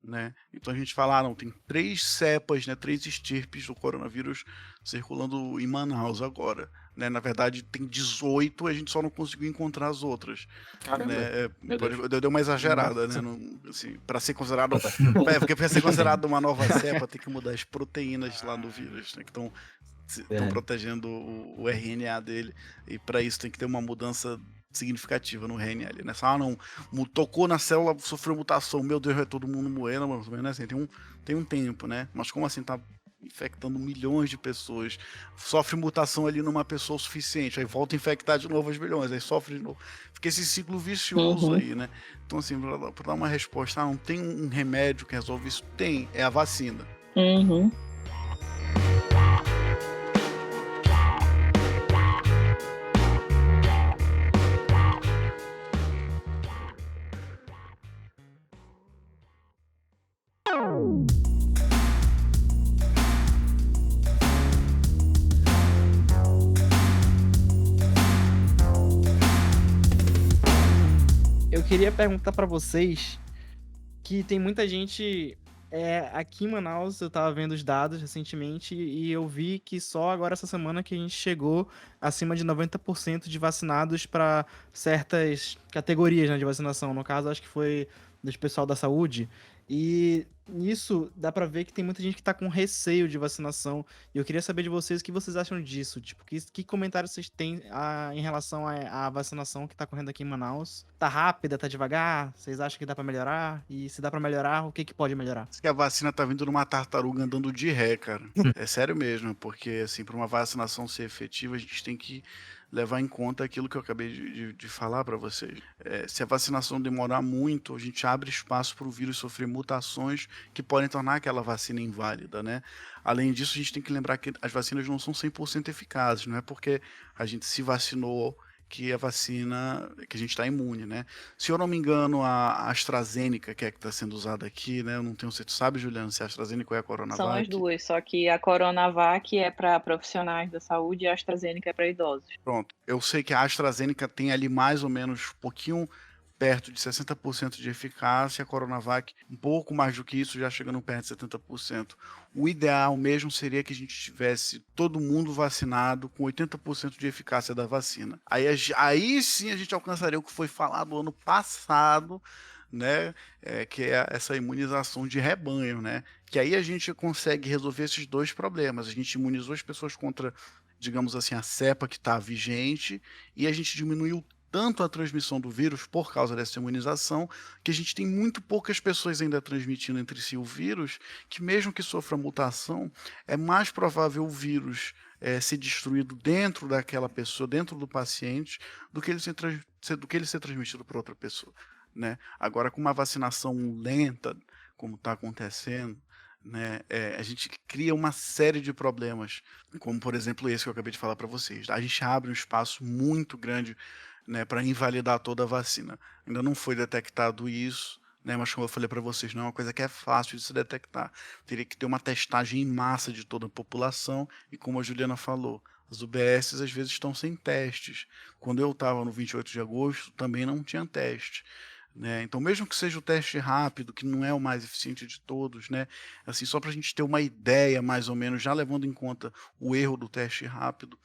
né? Então a gente fala, não, tem 3 cepas, né, 3 estirpes do coronavírus circulando em Manaus agora, né? Na verdade tem 18, a gente só não conseguiu encontrar as outras, Caramba, né? meu Deus. Deu uma exagerada, né? Nossa. Assim, para ser considerado, porque para ser considerado uma nova cepa tem que mudar as proteínas lá do vírus, né, que estão protegendo o RNA dele, e para isso tem que ter uma mudança significativa no RNA ali, né? Não, tocou na célula, sofreu mutação, meu Deus, vai todo mundo morrer, não, mas né? Assim, tem um tempo, né? Mas como assim tá infectando milhões de pessoas, sofre mutação ali numa pessoa o suficiente, aí volta a infectar de novo as milhões, aí sofre de novo, fica esse ciclo vicioso aí, né? Então assim, para dar uma resposta, não tem um remédio que resolve isso? Tem, é a vacina. Uhum. Eu queria perguntar pra vocês que tem muita gente aqui em Manaus, eu tava vendo os dados recentemente e eu vi que só agora essa semana que a gente chegou acima de 90% de vacinados para certas categorias, né, de vacinação. No caso, acho que foi do pessoal da saúde. E nisso dá pra ver que tem muita gente que tá com receio de vacinação. E eu queria saber de vocês o que vocês acham disso. Tipo, que comentários vocês têm em relação à vacinação que tá correndo aqui em Manaus? Tá rápida, tá devagar? Vocês acham que dá pra melhorar? E se dá pra melhorar, o que pode melhorar? Diz que a vacina tá vindo numa tartaruga andando de ré, cara. É sério mesmo, porque assim, para uma vacinação ser efetiva, a gente tem que levar em conta aquilo que eu acabei de falar para vocês. Se a vacinação demorar muito, a gente abre espaço para o vírus sofrer mutações que podem tornar aquela vacina inválida, né? Além disso, a gente tem que lembrar que as vacinas não são 100% eficazes, não é porque a gente se vacinou que a vacina, que a gente está imune, né? Se eu não me engano, a AstraZeneca, que é a que está sendo usada aqui, né? Eu não tenho certeza. Sabe, Juliano, se a AstraZeneca ou é a São as Coronavac? duas, só que a Coronavac é para profissionais da saúde e a AstraZeneca é para idosos. Pronto. Eu sei que a AstraZeneca tem ali mais ou menos um pouquinho perto de 60% de eficácia, a Coronavac um pouco mais do que isso, já chegando perto de 70%. O ideal mesmo seria que a gente tivesse todo mundo vacinado com 80% de eficácia da vacina. Aí sim a gente alcançaria o que foi falado ano passado, né, que é essa imunização de rebanho, né, que aí a gente consegue resolver esses dois problemas. A gente imunizou as pessoas contra, digamos assim, a cepa que está vigente, e a gente diminuiu tanto a transmissão do vírus por causa dessa imunização, que a gente tem muito poucas pessoas ainda transmitindo entre si o vírus, que mesmo que sofra mutação, é mais provável o vírus ser destruído dentro daquela pessoa, dentro do paciente, do que ele ser transmitido por outra pessoa, né? Agora, com uma vacinação lenta, como está acontecendo, né, a gente cria uma série de problemas, como por exemplo esse que eu acabei de falar para vocês. A gente abre um espaço muito grande, né, para invalidar toda a vacina. Ainda não foi detectado isso, né, mas como eu falei para vocês, não é uma coisa que é fácil de se detectar. Teria que ter uma testagem em massa de toda a população e, como a Juliana falou, as UBSs às vezes estão sem testes. Quando eu estava no 28 de agosto, também não tinha teste, né? Então, mesmo que seja o teste rápido, que não é o mais eficiente de todos, né? Assim, só para a gente ter uma ideia, mais ou menos, já levando em conta o erro do teste rápido,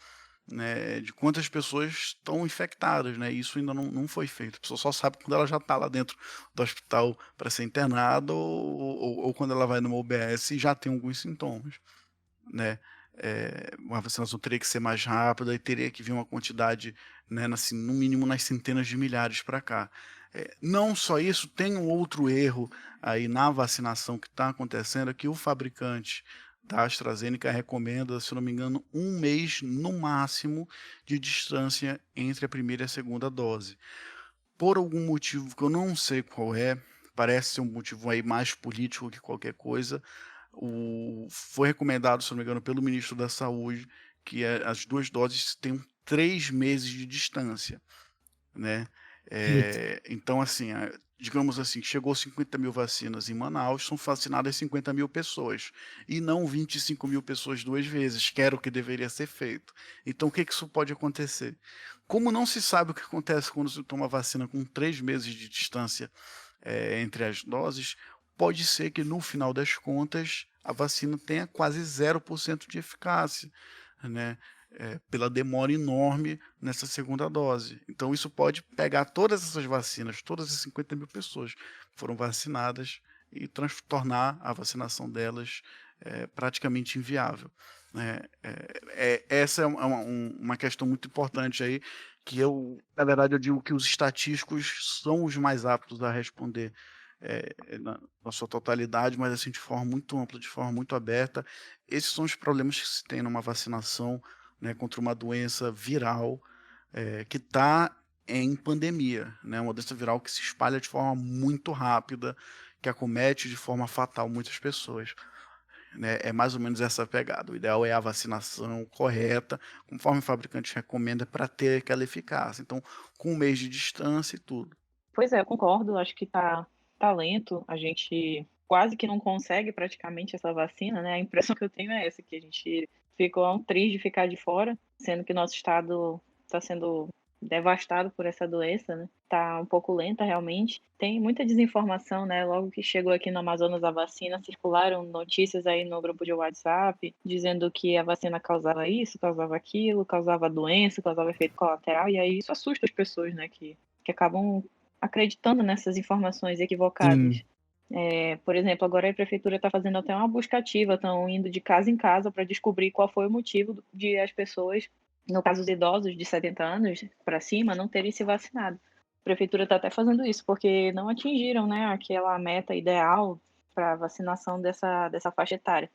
né, de quantas pessoas estão infectadas, né? Isso ainda não foi feito. A pessoa só sabe quando ela já está lá dentro do hospital para ser internada, ou quando ela vai numa UBS e já tem alguns sintomas, né? Uma vacinação teria que ser mais rápida e teria que vir uma quantidade, né, assim, no mínimo nas centenas de milhares para cá. Não só isso, tem um outro erro aí na vacinação que está acontecendo, é que o fabricante da AstraZeneca recomenda, se eu não me engano, 1 mês no máximo de distância entre a primeira e a segunda dose. Por algum motivo que eu não sei qual é, parece ser um motivo aí mais político que qualquer coisa, foi recomendado, se não me engano, pelo ministro da Saúde, que as 2 doses tenham 3 meses de distância, né. Então assim, digamos assim, chegou 50.000 vacinas em Manaus, são vacinadas 50.000 pessoas, e não 25.000 pessoas 2 vezes, que era o que deveria ser feito. Então o que que isso pode acontecer? Como não se sabe o que acontece quando se toma vacina com 3 meses de distância, entre as doses, pode ser que no final das contas a vacina tenha quase 0% de eficácia, né, pela demora enorme nessa segunda dose. Então isso pode pegar todas essas vacinas, todas as 50.000 pessoas que foram vacinadas, e tornar a vacinação delas praticamente inviável, né. Essa é uma questão muito importante aí, que na verdade, eu digo que os estatísticos são os mais aptos a responder na sua totalidade, mas assim, de forma muito ampla, de forma muito aberta. Esses são os problemas que se tem numa vacinação, né, contra uma doença viral que está em pandemia, né, uma doença viral que se espalha de forma muito rápida, que acomete de forma fatal muitas pessoas, né. É mais ou menos essa pegada. O ideal é a vacinação correta, conforme o fabricante recomenda, para ter aquela eficácia. Então, com 1 mês de distância e tudo. Pois é, eu concordo, acho que tá lento, a gente quase que não consegue praticamente essa vacina, né, a impressão que eu tenho é essa, que a gente ficou triste de ficar de fora, sendo que nosso estado está sendo devastado por essa doença, né, tá um pouco lenta realmente. Tem muita desinformação, né, logo que chegou aqui no Amazonas a vacina, circularam notícias aí no grupo de WhatsApp, dizendo que a vacina causava isso, causava aquilo, causava doença, causava efeito colateral, e aí isso assusta as pessoas, né, que acabam acreditando nessas informações equivocadas. Sim. Por exemplo, agora a prefeitura está fazendo até uma busca ativa, estão indo de casa em casa para descobrir qual foi o motivo de as pessoas, no caso os idosos de 70 anos para cima, não terem se vacinado. A prefeitura está até fazendo isso, porque não atingiram, né, aquela meta ideal para vacinação dessa faixa etária.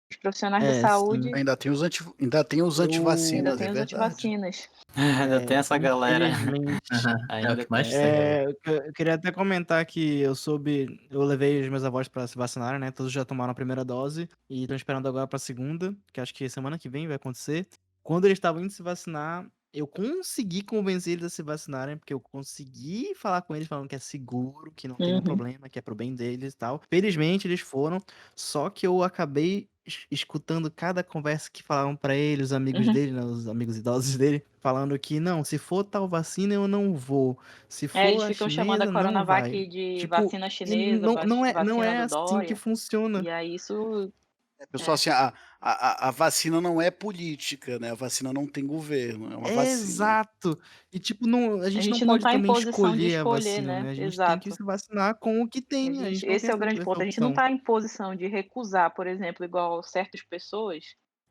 Os profissionais de É, sim. saúde Ainda tem os Eu- ainda antivacinas, tem é os verdade. antivacinas. Ainda tem essa galera. Infelizmente. Aham, é o Ainda que mais tem. tem. Eu queria até comentar que eu levei os meus avós pra se vacinarem, né? Todos já tomaram a primeira dose e estão esperando agora pra segunda, que acho que semana que vem vai acontecer. Quando eles estavam indo se vacinar, eu consegui convencer eles a se vacinarem, porque eu consegui falar com eles falando que é seguro, que não tem nenhum Uhum. problema, que é pro bem deles e tal. Felizmente eles foram, só que eu acabei escutando cada conversa que falavam pra ele, os amigos Uhum. dele, né, os amigos idosos dele, falando que não, se for tal vacina eu não vou. Se Eles for a ficam chamando a chinesa, não vai. Coronavac de Tipo, vacina e chinesa, não vacina é do assim que Dória, funciona. e aí isso Pessoal, é. assim, a vacina não é política, né? A vacina não tem governo, é uma É vacina. exato. E tipo, não, a A gente não gente não pode tá em também posição de escolher a escolher, vacina, né? né? A gente tem que Exato. se vacinar com o que tem. A gente não tem Esse é o grande essa ponto. A gente não opção. tá em posição de recusar, por exemplo, igual certas pessoas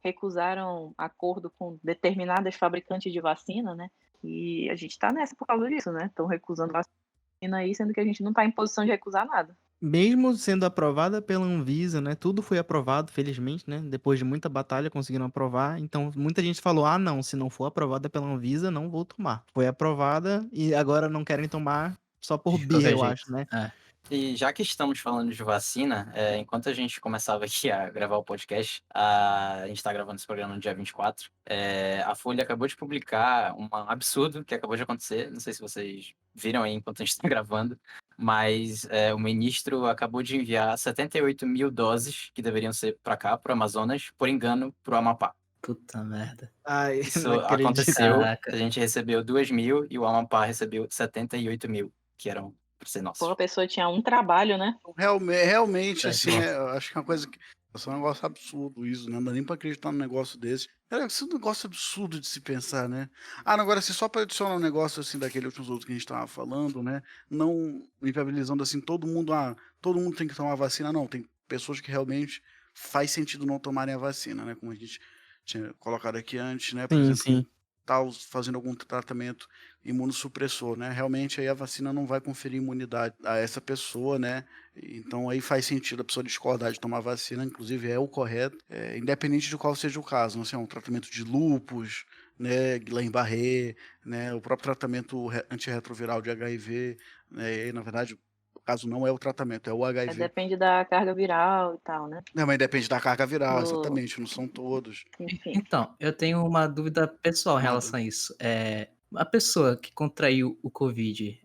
recusaram acordo com determinadas fabricantes de vacina, né? E a gente tá nessa por causa disso, né? Estão recusando vacina aí, sendo que a gente não tá em posição de recusar nada. Mesmo sendo aprovada pela Anvisa, né? Tudo foi aprovado, felizmente, né? Depois de muita batalha conseguiram aprovar. Então, muita gente falou: "Ah, não, se não for aprovada pela Anvisa, não vou tomar". Foi aprovada e agora não querem tomar só por De birra, qualquer eu jeito. acho, né? É. E já que estamos falando de vacina, enquanto a gente começava aqui a gravar o podcast, a gente está gravando esse programa no dia 24, a Folha acabou de publicar um absurdo que acabou de acontecer, não sei se vocês viram aí enquanto a gente está gravando, mas o ministro acabou de enviar 78 mil doses, que deveriam ser para cá, para o Amazonas, por engano, para o Amapá. Puta merda. Ai, Isso não acredito. aconteceu, Caraca. a gente recebeu 2 mil e o Amapá recebeu 78 mil, que eram para ser Pô, nossos. a pessoa tinha um trabalho, né? Realmente, assim, Nossa. eu acho que é uma coisa que. É um negócio absurdo isso, né? Não dá nem pra acreditar num negócio desse. Isso é um negócio absurdo de se pensar, né? Agora, assim, só pra adicionar um negócio assim daquele outros que a gente tava falando, né? Não inviabilizando assim, todo mundo tem que tomar vacina, não. Tem pessoas que realmente faz sentido não tomarem a vacina, né? Como a gente tinha colocado aqui antes, né? Por Sim, exemplo, quem sim. tá fazendo algum tratamento imunossupressor, né? Realmente aí a vacina não vai conferir imunidade a essa pessoa, né? Então aí faz sentido a pessoa discordar de tomar vacina, inclusive é o correto, independente de qual seja o caso, não sei, um tratamento de lúpus, né, Guillain-Barré, né, o próprio tratamento antirretroviral de HIV, né, e, na verdade, o caso não é o tratamento, é o HIV. Depende da carga viral e tal, né? Não, mas depende da carga viral, Do... exatamente, não são todos. Enfim. Então, eu tenho uma dúvida pessoal em Manda. relação a isso. A pessoa que contraiu o Covid,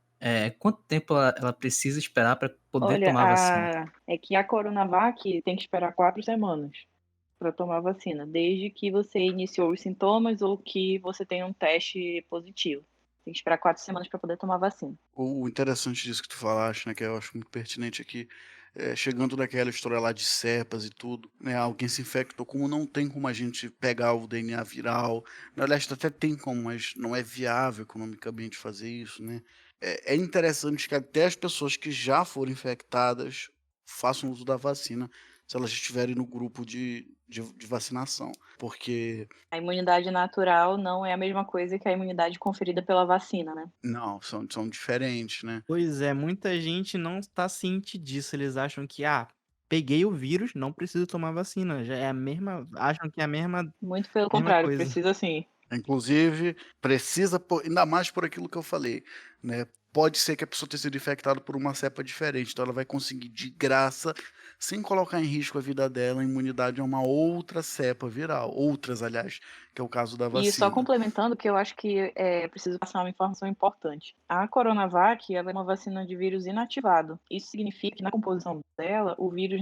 quanto tempo ela precisa esperar para poder Olha, tomar a vacina? é que a Coronavac tem que esperar 4 semanas para tomar a vacina, desde que você iniciou os sintomas ou que você tem um teste positivo. Tem que esperar 4 semanas para poder tomar a vacina. O interessante disso que tu falaste, né, que eu acho muito pertinente aqui, chegando naquela história lá de cepas e tudo, né, alguém se infectou, como não tem como a gente pegar o DNA viral, na verdade até tem como, mas não é viável economicamente fazer isso, né. É interessante que até as pessoas que já foram infectadas façam uso da vacina, se elas estiverem no grupo de vacinação, porque A imunidade natural não é a mesma coisa que a imunidade conferida pela vacina, né? não, são diferentes, né. Pois é, muita gente não está ciente disso. Eles acham que, peguei o vírus, não preciso tomar vacina. Já é a mesma, acham que é a mesma Muito pelo mesma contrário, coisa. precisa sim. Inclusive, precisa, ainda mais por aquilo que eu falei, né? Pode ser que a pessoa tenha sido infectada por uma cepa diferente, então ela vai conseguir de graça, sem colocar em risco a vida dela, a imunidade a uma outra cepa viral, outras, aliás, que é o caso da E só vacina. complementando, que eu acho que preciso passar uma informação importante. A Coronavac ela é uma vacina de vírus inativado. Isso significa que na composição dela, o vírus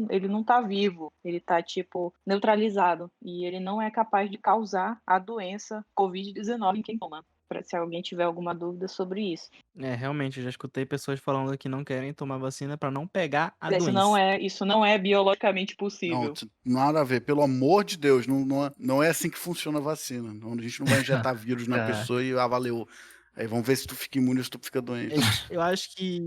ele não está vivo, ele está tipo neutralizado e ele não é capaz de causar a doença COVID-19 em quem toma. Se alguém tiver alguma dúvida sobre isso. Realmente, eu já escutei pessoas falando que não querem tomar vacina para não pegar a Isso não é biologicamente Não, possível. nada a ver, pelo amor de Deus, não é assim que funciona a vacina. A gente não vai injetar vírus na Cara. pessoa e valeu. Aí vamos ver se tu fica imune ou se tu fica doente. Eu acho que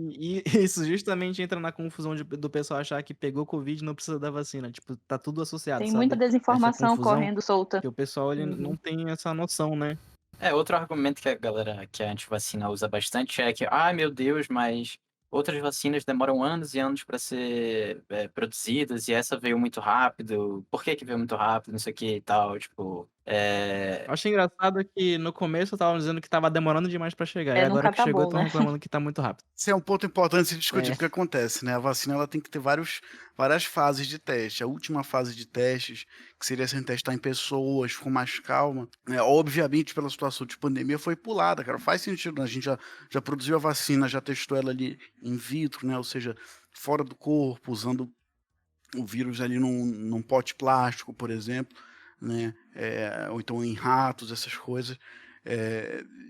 isso justamente entra na confusão do pessoal achar que pegou Covid e não precisa da vacina. Tipo, tá tudo associado, Tem muita sabe? Essa desinformação confusão, correndo solta. que o pessoal ele Uhum. não tem essa noção, né? Outro argumento que a galera que é antivacina usa bastante é que, meu Deus, mas outras vacinas demoram anos e anos para ser produzidas e essa veio muito rápido. Por que que veio muito rápido? Não sei o que e tal. Tipo, Eu acho engraçado que no começo estavam dizendo que tava demorando demais pra chegar. E agora Nunca que tá chegou, bom, estão né? reclamando que tá muito rápido. Esse é um ponto importante de se discutir, É. porque acontece, né? A vacina ela tem que ter várias fases de teste. A última fase de testes, que seria sem testar em pessoas, com mais calma, né? Obviamente, pela situação de pandemia, foi pulada, cara. Faz sentido, né? A gente já produziu a vacina, já testou ela ali in vitro, né? Ou seja, fora do corpo, usando o vírus ali num pote plástico, por exemplo, né? Ou então em ratos, essas coisas.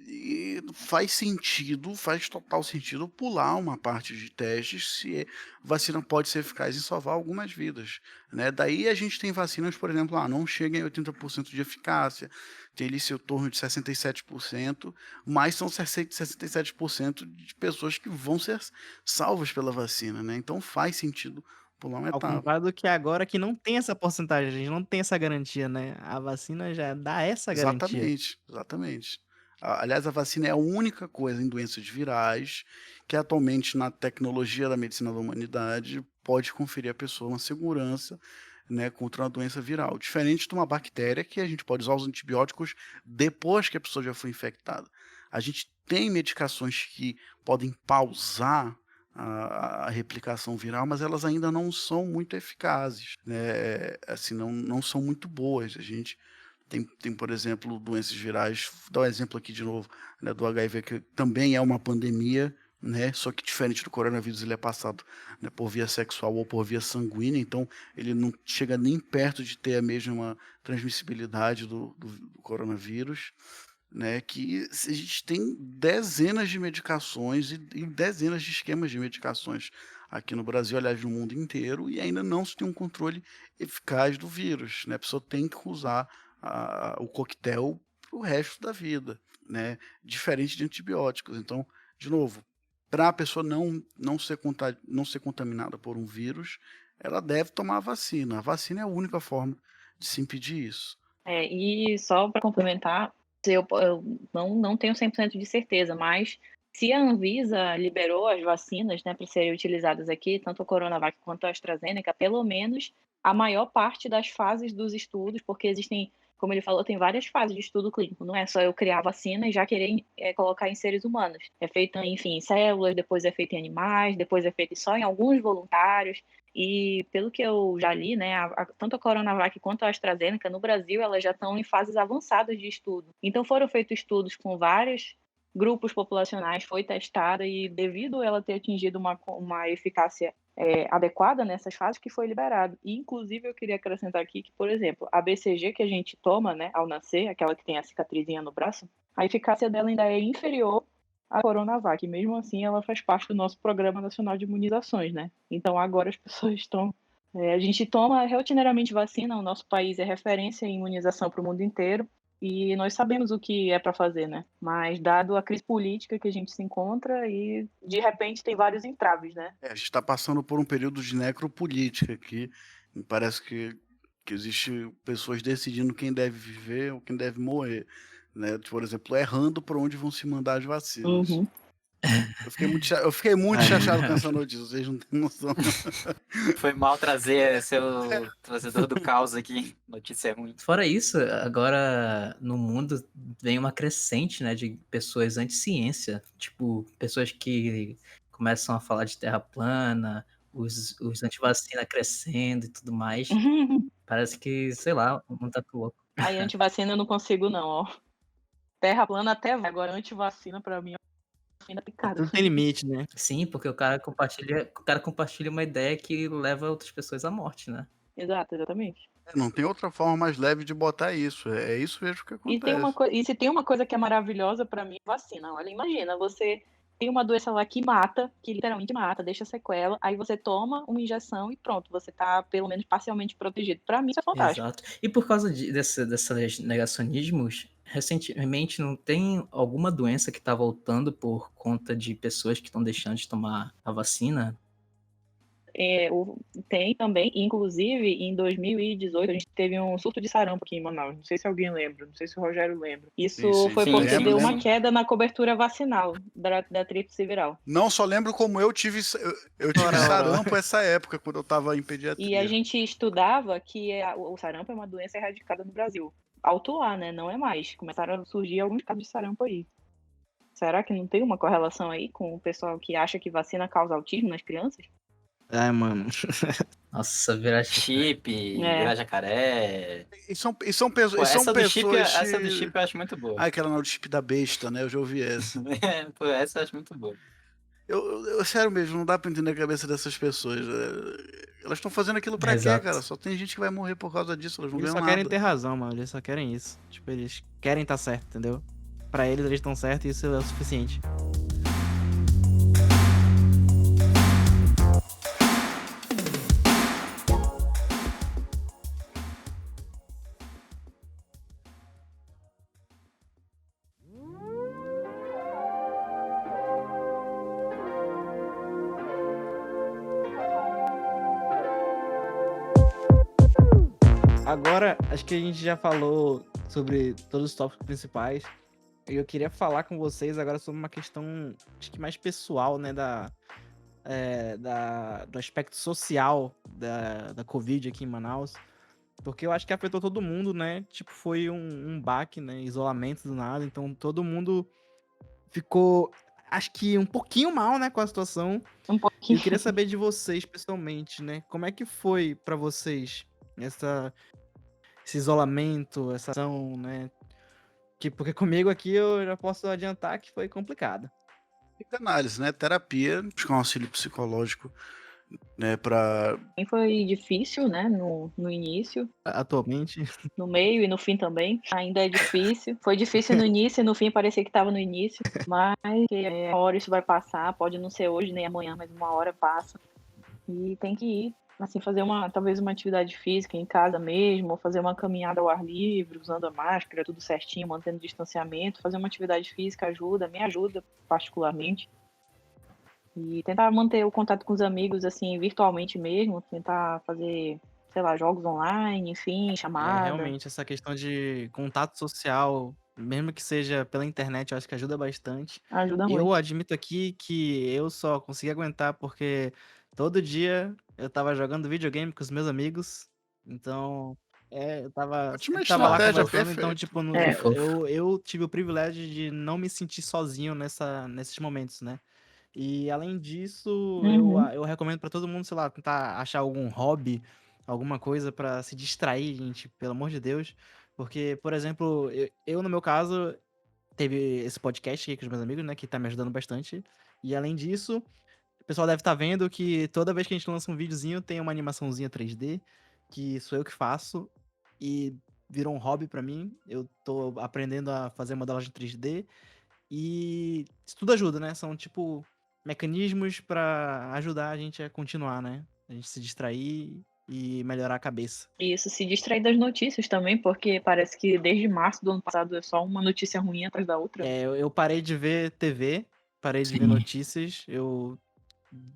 E faz sentido, faz total sentido pular uma parte de testes se a vacina pode ser eficaz em salvar algumas vidas, né? Daí a gente tem vacinas, por exemplo, não chega em 80% de eficácia, tem ali seu torno de 67%, mas são 67% de pessoas que vão ser salvas pela vacina, né? Então faz sentido pular uma Ao etapa. contrário do que agora, que não tem essa porcentagem, a gente não tem essa garantia, né? A vacina já dá essa garantia. Exatamente. Aliás, a vacina é a única coisa em doenças virais que atualmente na tecnologia da medicina da humanidade pode conferir à pessoa uma segurança, né, contra uma doença viral. Diferente de uma bactéria que a gente pode usar os antibióticos depois que a pessoa já foi infectada. A gente tem medicações que podem pausar a replicação viral, mas elas ainda não são muito eficazes, né? Assim, não são muito boas. A gente tem, por exemplo, doenças virais, vou dar um exemplo aqui de novo, né, do HIV, que também é uma pandemia, né, só que diferente do coronavírus, ele é passado, né, por via sexual ou por via sanguínea, então ele não chega nem perto de ter a mesma transmissibilidade do coronavírus, né, que a gente tem dezenas de medicações e dezenas de esquemas de medicações aqui no Brasil, aliás, no mundo inteiro, e ainda não se tem um controle eficaz do vírus, né? A pessoa tem que usar o coquetel para o resto da vida, né? Diferente de antibióticos. Então, de novo, para a pessoa não ser contaminada por um vírus, ela deve tomar a vacina. A vacina é a única forma de se impedir isso. E só para complementar, eu não tenho 100% de certeza, mas se a Anvisa liberou as vacinas, né, para serem utilizadas aqui, tanto a Coronavac quanto a AstraZeneca, pelo menos a maior parte das fases dos estudos, porque existem, como ele falou, tem várias fases de estudo clínico, não é só eu criar a vacina e já querer colocar em seres humanos. É feito, enfim, em células, depois é feito em animais, depois é feito só em alguns voluntários. E pelo que eu já li, né, tanto a Coronavac quanto a AstraZeneca, no Brasil, elas já estão em fases avançadas de estudo. Então foram feitos estudos com vários grupos populacionais, foi testada e devido a ela ter atingido uma eficácia adequada nessas fases, que foi liberado. E, inclusive, eu queria acrescentar aqui que, por exemplo, a BCG que a gente toma, né, ao nascer, aquela que tem a cicatrizinha no braço, a eficácia dela ainda é inferior a Coronavac, mesmo assim ela faz parte do nosso Programa Nacional de Imunizações, né? Então agora as pessoas estão... a gente toma rotineiramente vacina, o nosso país é referência em imunização para o mundo inteiro, e nós sabemos o que é para fazer, né? Mas dado a crise política que a gente se encontra, e de repente tem vários entraves, né? A gente está passando por um período de necropolítica aqui, me parece que existe pessoas decidindo quem deve viver ou quem deve morrer, né? Por exemplo, errando por onde vão se mandar as vacinas. Uhum. Eu fiquei muito chateado com essa notícia, vocês não têm noção. Foi mal trazer seu trazedor do caos aqui. Notícia ruim. Fora isso, agora no mundo vem uma crescente, né, de pessoas anti-ciência, tipo, pessoas que começam a falar de terra plana, os anti-vacina crescendo e tudo mais. Parece que, sei lá, o mundo tá louco. Aí antivacina eu não consigo não, ó. Terra plana até vai, agora antivacina pra mim é fim da picada. Tudo tem limite, né? Sim, porque o cara compartilha uma ideia que leva outras pessoas à morte, né? Exato, exatamente. Não tem outra forma mais leve de botar isso. É isso mesmo que acontece. E se tem uma coisa que é maravilhosa pra mim, vacina. Olha, imagina, você tem uma doença lá que mata, que literalmente mata, deixa sequela, aí você toma uma injeção e pronto, você tá pelo menos parcialmente protegido. Pra mim isso é fantástico. Exato. E por causa desses negacionismos, recentemente não tem alguma doença que tá voltando por conta de pessoas que estão deixando de tomar a vacina? Tem também, inclusive em 2018 a gente teve um surto de sarampo aqui em Manaus. Não sei se alguém lembra, não sei se o Rogério lembra. Isso sim, foi sim, porque sim, deu uma sim. queda na cobertura vacinal da tríplice viral. Não só lembro como eu tive Ora, sarampo essa época, quando eu tava em E a pediatria. gente estudava que o sarampo é uma doença erradicada no Brasil. Alto lá, né? Não é mais. Começaram a surgir alguns casos de sarampo aí. Será que não tem uma correlação aí com o pessoal que acha que vacina causa autismo nas crianças? Ai, mano. Nossa, virar Chip, virar jacaré. E são Pô, essa do chip, pessoas. essa do chip eu acho muito boa. Ah, aquela não, do chip da besta, né? Eu já ouvi essa. Pô, essa eu acho muito boa. Sério mesmo, não dá pra entender a cabeça dessas pessoas. Elas estão fazendo aquilo pra quê, Exato. cara? Só tem gente que vai morrer por causa disso, elas não Eles ganham só querem nada. ter razão, mano. Eles só querem isso. Tipo, eles querem estar certo, entendeu? Pra eles estão certos e isso é o suficiente. Agora, acho que a gente já falou sobre todos os tópicos principais. E eu queria falar com vocês agora sobre uma questão, acho que mais pessoal, né, do aspecto social da Covid aqui em Manaus. Porque eu acho que afetou todo mundo, né? Tipo, foi um baque, né? Isolamento do nada. Então, todo mundo ficou, acho que um pouquinho mal, né, com a situação. Um E pouquinho. eu queria saber de vocês, pessoalmente, né? Como é que foi pra vocês esse isolamento, essa ação, né? Porque comigo aqui eu já posso adiantar que foi complicado. Fica análise, né? Terapia, buscar um auxílio psicológico, né? Pra. Foi difícil, né? No início, Atualmente. no meio e no fim também. Ainda é difícil. Foi difícil no início e no fim parecia que estava no início. Mas uma hora isso vai passar. Pode não ser hoje nem amanhã, mas uma hora passa. E tem que ir. Assim, fazer talvez uma atividade física em casa mesmo, ou fazer uma caminhada ao ar livre, usando a máscara, tudo certinho, mantendo o distanciamento. Fazer uma atividade física me ajuda particularmente. E tentar manter o contato com os amigos, assim, virtualmente mesmo, tentar fazer, sei lá, jogos online, enfim, chamada. Realmente, essa questão de contato social, mesmo que seja pela internet, eu acho que ajuda bastante. Ajuda Eu muito. admito aqui que eu só consegui aguentar porque todo dia eu tava jogando videogame com os meus amigos. Então, eu Ótima sempre tava lá estratégia, conversando. Então, perfeito. tipo, Que fofo. eu tive o privilégio de não me sentir sozinho nesses momentos, né? E além disso, Uhum. eu recomendo pra todo mundo, sei lá, tentar achar algum hobby, alguma coisa pra se distrair, gente, pelo amor de Deus. Porque, por exemplo, no meu caso, teve esse podcast aqui com os meus amigos, né, que tá me ajudando bastante. E além disso, o pessoal deve estar vendo que toda vez que a gente lança um videozinho, tem uma animaçãozinha 3D, que sou eu que faço, e virou um hobby pra mim. Eu tô aprendendo a fazer modelagem 3D, e isso tudo ajuda, né? São, tipo, mecanismos pra ajudar a gente a continuar, né? A gente se distrair e melhorar a cabeça. E isso, se distrair das notícias também, porque parece que desde março do ano passado é só uma notícia ruim atrás da outra. Eu parei de ver TV, parei de ver Sim. notícias. Eu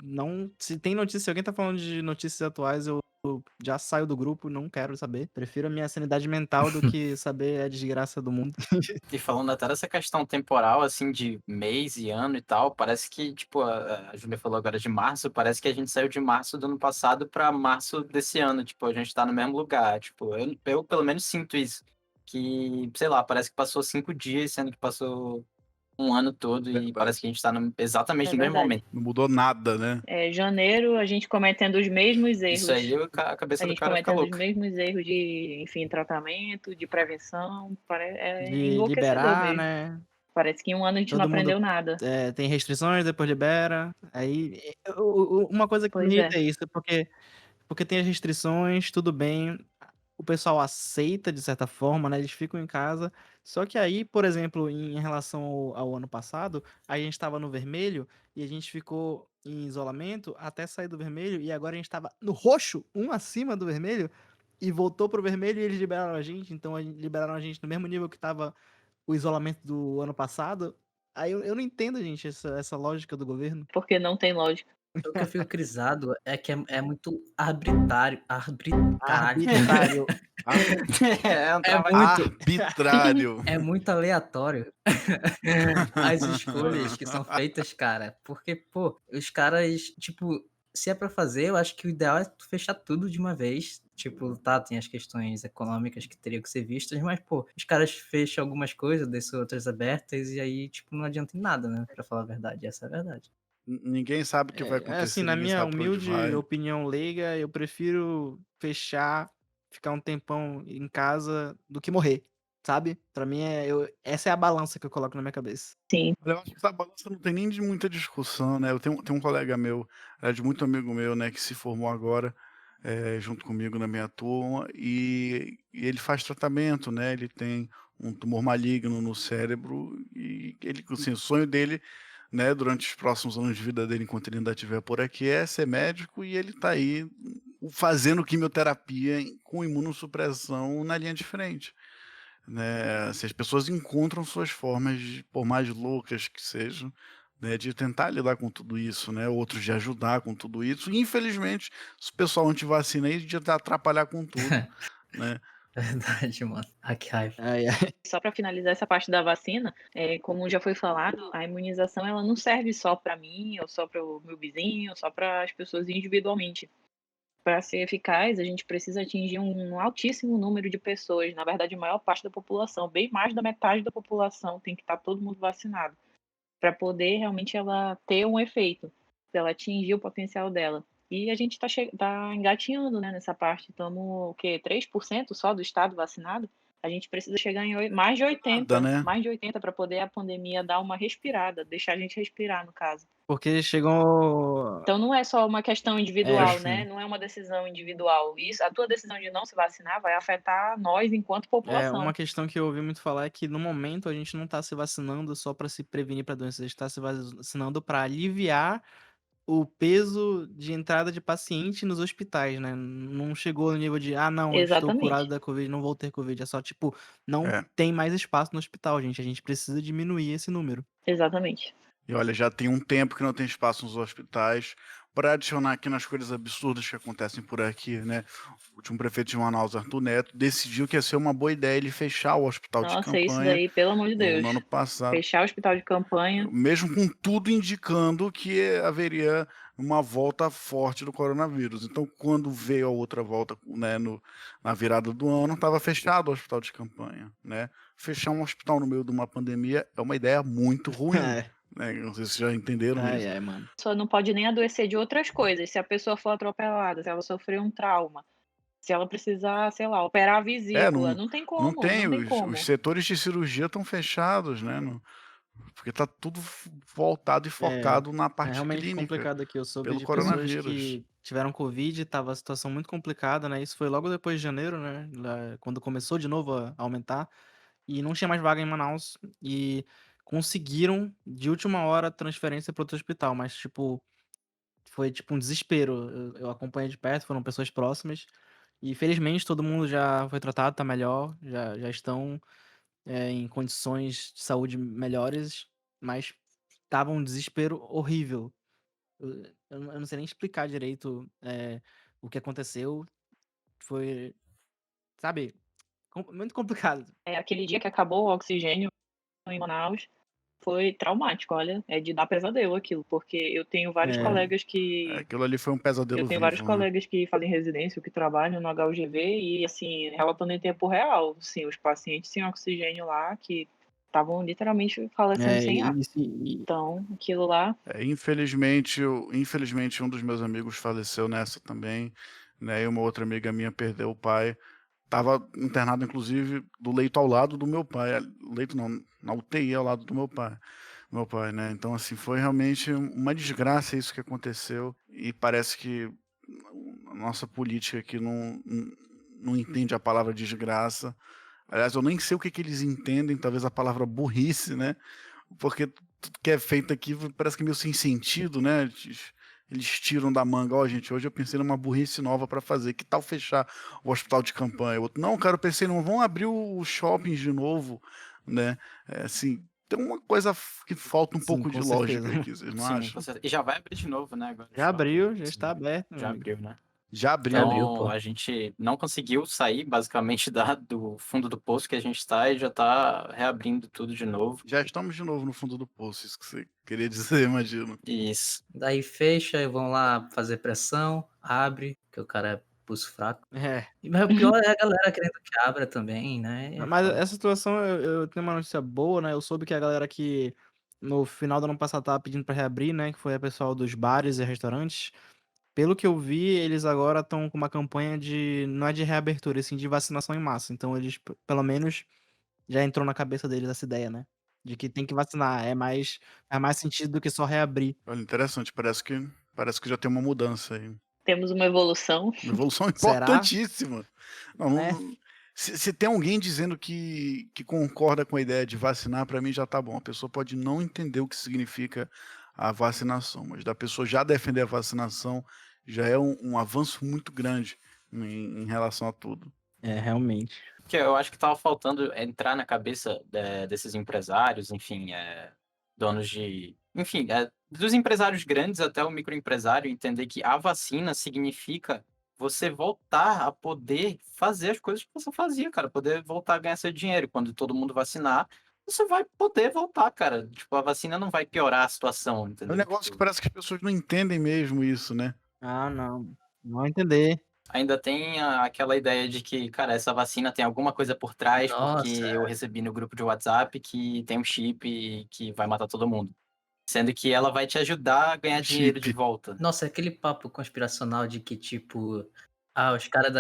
não. Se tem notícia, se alguém tá falando de notícias atuais, eu já saio do grupo, não quero saber. Prefiro a minha sanidade mental do que saber a desgraça do mundo. E falando até dessa questão temporal, assim, de mês e ano e tal, parece que, tipo, a Júlia falou agora de março, parece que a gente saiu de março do ano passado para março desse ano, tipo, a gente tá no mesmo lugar, tipo, eu pelo menos sinto isso, que, sei lá, parece que passou 5 dias, sendo que passou um ano todo, e Verdade. parece que a gente tá exatamente É no mesmo verdade. momento. Não mudou nada, né? Janeiro, a gente cometendo os mesmos erros. Isso aí, a cabeça A do gente cara fica cometendo os louca. mesmos erros de, enfim, tratamento, de prevenção. É De enlouquecedor liberar, mesmo. né? Parece que em um ano a gente não Todo mundo aprendeu nada. tem restrições, depois libera. Aí, uma coisa que me Pois é. irrita é isso, porque tem as restrições, tudo bem, o pessoal aceita de certa forma, né? Eles ficam em casa. Só que aí, por exemplo, em relação ao ano passado, a gente estava no vermelho e a gente ficou em isolamento até sair do vermelho, e agora a gente estava no roxo, um acima do vermelho, e voltou pro vermelho e eles liberaram a gente. Então, liberaram a gente no mesmo nível que estava o isolamento do ano passado. Aí eu não entendo, gente, essa lógica do governo. Porque não tem lógica. O que eu fico crisado é que é muito caralho. Arbitrário. É um É trabalho. muito Arbitrário. é muito aleatório as escolhas que são feitas, cara. Porque, pô, os caras, tipo, se é pra fazer, eu acho que o ideal é tu fechar tudo de uma vez. Tipo, tá, tem as questões econômicas que teriam que ser vistas, mas, pô, os caras fecham algumas coisas, deixam outras abertas, e aí, tipo, não adianta em nada, né? Pra falar a verdade. Essa é a verdade. Ninguém sabe o que vai Assim, acontecer, na ninguém minha sabe pra onde humilde vai. opinião leiga, eu prefiro fechar, ficar um tempão em casa do que morrer, sabe? Pra mim, essa é a balança que eu coloco na minha cabeça. Sim. Olha, eu acho que essa balança não tem nem de muita discussão, né? Eu tenho um colega meu, de muito amigo meu, né, que se formou agora, junto comigo na minha turma, e ele faz tratamento, né? Ele tem um tumor maligno no cérebro e ele, assim, o sonho dele, né, durante os próximos anos de vida dele, enquanto ele ainda estiver por aqui, é ser médico e ele tá aí fazendo quimioterapia com imunossupressão na linha de frente, né? Se as pessoas encontram suas formas por mais loucas que sejam, né, de tentar lidar com tudo isso, né, outros de ajudar com tudo isso. E, infelizmente, se o pessoal antivacina aí de atrapalhar com tudo, né? Verdade, mano. Ah, que raiva. Ai, ai. Só para finalizar essa parte da vacina, como já foi falado, a imunização ela não serve só para mim, ou só para o meu vizinho, ou só para as pessoas individualmente. Para ser eficaz, a gente precisa atingir um altíssimo número de pessoas, na verdade, a maior parte da população, bem mais da metade da população tem que estar todo mundo vacinado, para poder realmente ela ter um efeito, para ela atingir o potencial dela. E a gente tá engatinhando, né, nessa parte, estamos, o quê? 3% só do estado vacinado? A gente precisa chegar em mais de Nada, 80, né? mais de 80 para poder a pandemia dar uma respirada, deixar a gente respirar, no caso. Porque chegou. Então não é só uma questão individual, né? Enfim. Não é uma decisão individual. Isso, a tua decisão de não se vacinar vai afetar nós enquanto população. Uma questão que eu ouvi muito falar é que no momento a gente não tá se vacinando só pra se prevenir pra doença, a gente tá se vacinando pra aliviar o peso de entrada de paciente nos hospitais, né? Não chegou no nível de, não, eu estou curado Exatamente. da Covid, não vou ter Covid. É só, tipo, não É. tem mais espaço no hospital, gente. A gente precisa diminuir esse número. Exatamente. E olha, já tem um tempo que não tem espaço nos hospitais. Para adicionar aqui nas coisas absurdas que acontecem por aqui, né? O último prefeito de Manaus, Arthur Neto, decidiu que ia ser uma boa ideia ele fechar o hospital de Nossa, isso campanha daí, pelo amor de no Deus. ano passado. Fechar o hospital de campanha. Mesmo com tudo indicando que haveria uma volta forte do coronavírus. Então, quando veio a outra volta, né, na virada do ano, estava fechado o hospital de campanha, né? Fechar um hospital no meio de uma pandemia é uma ideia muito ruim, né? Não sei se vocês já entenderam isso. Mano. A pessoa não pode nem adoecer de outras coisas. Se a pessoa for atropelada, se ela sofrer um trauma, se ela precisar, sei lá, operar a vesícula, não tem como, não tem. não tem como. Os setores de cirurgia estão fechados, né? Porque tá tudo voltado e focado na É parte realmente clínica complicado aqui. Eu soube pelo de pessoas coronavírus. que tiveram Covid, tava a situação muito complicada, né? Isso foi logo depois de janeiro, né? Quando começou de novo a aumentar. E não tinha mais vaga em Manaus. E conseguiram, de última hora, transferência para outro hospital. Mas, tipo, foi tipo um desespero. Eu acompanhei de perto, foram pessoas próximas. E felizmente todo mundo já foi tratado, tá melhor. Já estão em condições de saúde melhores. Mas tava um desespero horrível. Eu não sei nem explicar direito o que aconteceu. Foi, sabe, muito complicado. Aquele dia que acabou o oxigênio em Manaus foi traumático, olha, é de dar pesadelo aquilo, porque eu tenho vários colegas que Aquilo ali foi um pesadelo vários vivo, né? colegas que fazem residência ou que trabalham no HUGV e, assim, relatando em tempo real, assim, os pacientes sem oxigênio lá que estavam literalmente falecendo sem ar. Então, aquilo lá Infelizmente, um dos meus amigos faleceu nessa também, né? E uma outra amiga minha perdeu o pai. Estava internado, inclusive, do leito ao lado do meu pai. Leito não, na UTI ao lado do meu pai, né? Então, assim, foi realmente uma desgraça isso que aconteceu. E parece que a nossa política aqui não entende a palavra desgraça. Aliás, eu nem sei o que eles entendem, talvez a palavra burrice, né? Porque tudo que é feito aqui parece que é meio sem sentido, né? Eles tiram da manga, gente, hoje eu pensei numa burrice nova para fazer, que tal fechar o hospital de campanha? Outro, não, cara, eu pensei, não, vão abrir os shoppings de novo, né? Assim, tem uma coisa que falta um Sim, pouco de com lógica certeza. aqui, vocês não Sim, acham? com certeza. E já vai abrir de novo, né? Agora os Já abriu, shoppings, já está assim, aberto, meu já amigo. abriu, né? Já Já abriu? abriu, Então pô. a gente não conseguiu sair basicamente do fundo do poço que a gente está e já está reabrindo tudo de novo. Já estamos de novo no fundo do poço, isso que você queria dizer, imagino. Isso. Daí fecha e vão lá fazer pressão, abre, que o cara é pulso fraco. É. Mas o pior é a galera querendo que abra também, né? É Mas foda. essa situação eu tenho uma notícia boa, né? Eu soube que a galera que no final do ano passado tava pedindo pra reabrir, né? Que foi a pessoal dos bares e restaurantes. Pelo que eu vi, eles agora estão com uma campanha de. Não é de reabertura, e sim de vacinação em massa. Então eles, pelo menos, já entrou na cabeça deles essa ideia, né? De que tem que vacinar. É mais sentido do que só reabrir. Olha, interessante, parece que já tem uma mudança aí. Temos uma evolução. Uma evolução Será? importantíssima. Não, Né? se tem alguém dizendo que concorda com a ideia de vacinar, para mim já tá bom. A pessoa pode não entender o que significa a vacinação, mas da pessoa já defender a vacinação já é um avanço muito grande em relação a tudo. É, realmente. Porque eu acho que estava faltando entrar na cabeça desses empresários, enfim, donos de. Enfim, dos empresários grandes até o microempresário, entender que a vacina significa você voltar a poder fazer as coisas que você fazia, cara. Poder voltar a ganhar seu dinheiro. Quando todo mundo vacinar, você vai poder voltar, cara. Tipo, a vacina não vai piorar a situação, É um entendeu? negócio que Tipo, parece que as pessoas não entendem mesmo isso, né? Ah, não. Não vai entender. ainda tem aquela ideia de que, cara, essa vacina tem alguma coisa por trás, porque Nossa, eu recebi no grupo de WhatsApp que tem um chip que vai matar todo mundo. Sendo que ela vai te ajudar a ganhar dinheiro de Chip. volta. nossa, aquele papo conspiracional de que, tipo, os caras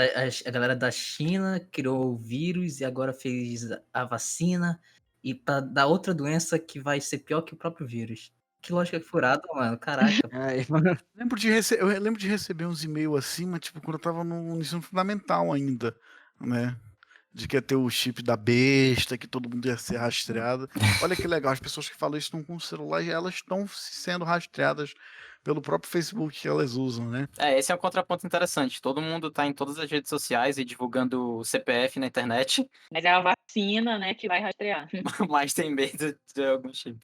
a galera da China criou o vírus e agora fez a vacina e pra dar outra doença que vai ser pior que o próprio vírus. Que lógica furada, mano. Caraca. Aí, Eu lembro de receber uns e-mails assim, mas tipo, quando eu tava no ensino fundamental ainda, né? De que ia ter o chip da besta, que todo mundo ia ser rastreado. Olha que legal, as pessoas que falam isso estão com o celular e elas estão sendo rastreadas pelo próprio Facebook que elas usam, né? Esse é um contraponto interessante. Todo mundo tá em todas as redes sociais e divulgando o CPF na internet, Mas é a vacina, né, que vai rastrear. mas tem medo de algum chip.